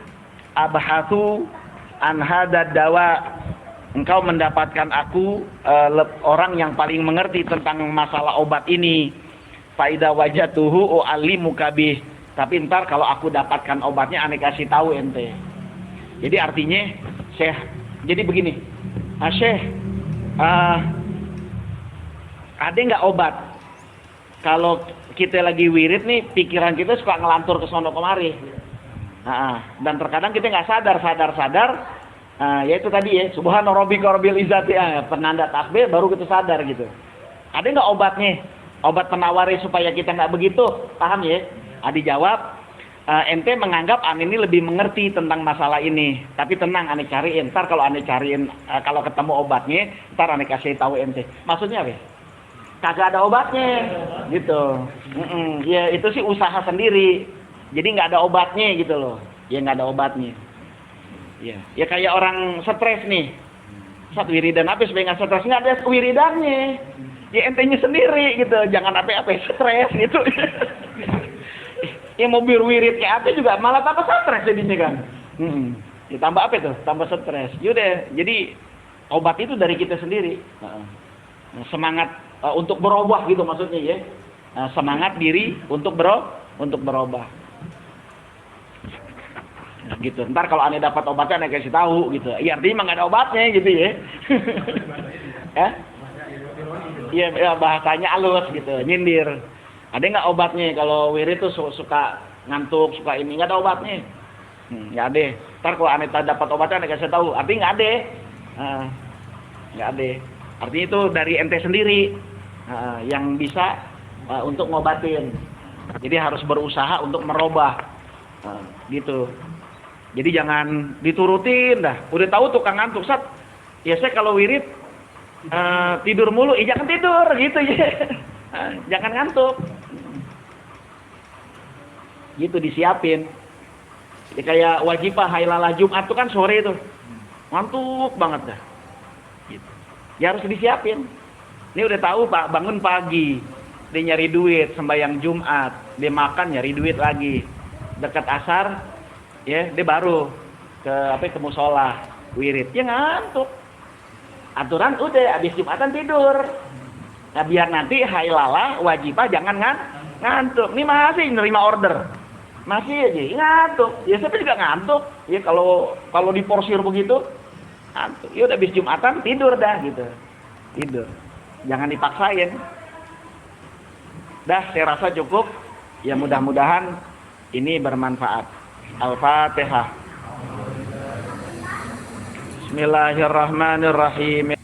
abhathu an hadad dawa. Engkau mendapatkan aku orang yang paling mengerti tentang masalah obat ini. Faida wajatuhu u'allimuka bih. Tapi ntar kalau aku dapatkan obatnya aneh kasih tahu ente. Jadi artinya Syekh, jadi begini. Syekh, ada nggak obat? Kalau kita lagi wirid nih, pikiran kita suka ngelantur ke sono kemari. Dan terkadang kita nggak sadar. Ya itu tadi ya, subhana rabbika rabbil izzati, penanda takbir baru kita sadar gitu. Ada nggak obatnya? Obat penawarnya supaya kita nggak begitu, paham ya? Adi jawab, ente menganggap ane ini lebih mengerti tentang masalah ini. Tapi tenang, ane cariin. Ntar kalau ane cariin, kalau ketemu obatnya, ntar ane kasih tahu ente. Maksudnya apa? Kagak ada obatnya, gitu. Ya itu sih usaha sendiri. Jadi nggak ada obatnya gitu loh. Ya nggak ada obatnya. Ya kayak orang stres nih. Saat wiridan apa supaya nggak stres, nggak ada wiridannya. Ya entenya sendiri gitu. Jangan apa stres gitu. Ya mau wirid kayak apa juga malah tambah stres jadinya kan. Ya tambah apa tuh? Tambah stres. Yaudah, jadi obat itu dari kita sendiri. Semangat untuk berubah gitu maksudnya ya. Semangat diri untuk berubah. Nah, gitu. Ntar kalau ane dapat obatnya ane kasih tahu gitu. Ya artinya nggak ada obatnya gitu ya. Ya bahasanya halus gitu, nyindir. Ada nggak obatnya? Kalau wirid tuh suka ngantuk, suka ini, nggak ada obatnya. Nggak ada. Ntar kalau ane dapat obatnya ane kasih tahu. Artinya nggak ada. Nggak ada. Artinya itu dari ente sendiri yang bisa untuk ngobatin. Jadi harus berusaha untuk merubah. Gitu. Jadi jangan diturutin dah. Udah tahu tukang ngantuk sat. Ya saya kalau wirid tidur mulu, jangan tidur gitu ya. Jangan ngantuk. Gitu disiapin. Ya kayak wajibah hailalah Jumat tuh kan sore itu. Ngantuk banget dah. Gitu. Ya harus disiapin. Ini udah tahu Pak, bangun pagi. Dia nyari duit sembahyang Jumat, dia makan nyari duit lagi. Dekat asar ya dia baru ke musola wirid. Ya ngantuk. Aturan udah habis Jumatan tidur. Nah biar nanti hailalah wajibah jangan ngantuk. Ini masih nerima order. Masih aja ngantuk. Ya saya juga ngantuk. Ya kalau diporsir begitu Antuk. Ya udah habis Jumatan tidur dah gitu. Tidur. Jangan dipaksain. Dah, saya rasa cukup. Ya mudah-mudahan ini bermanfaat. Al-Fatihah. Bismillahirrahmanirrahim.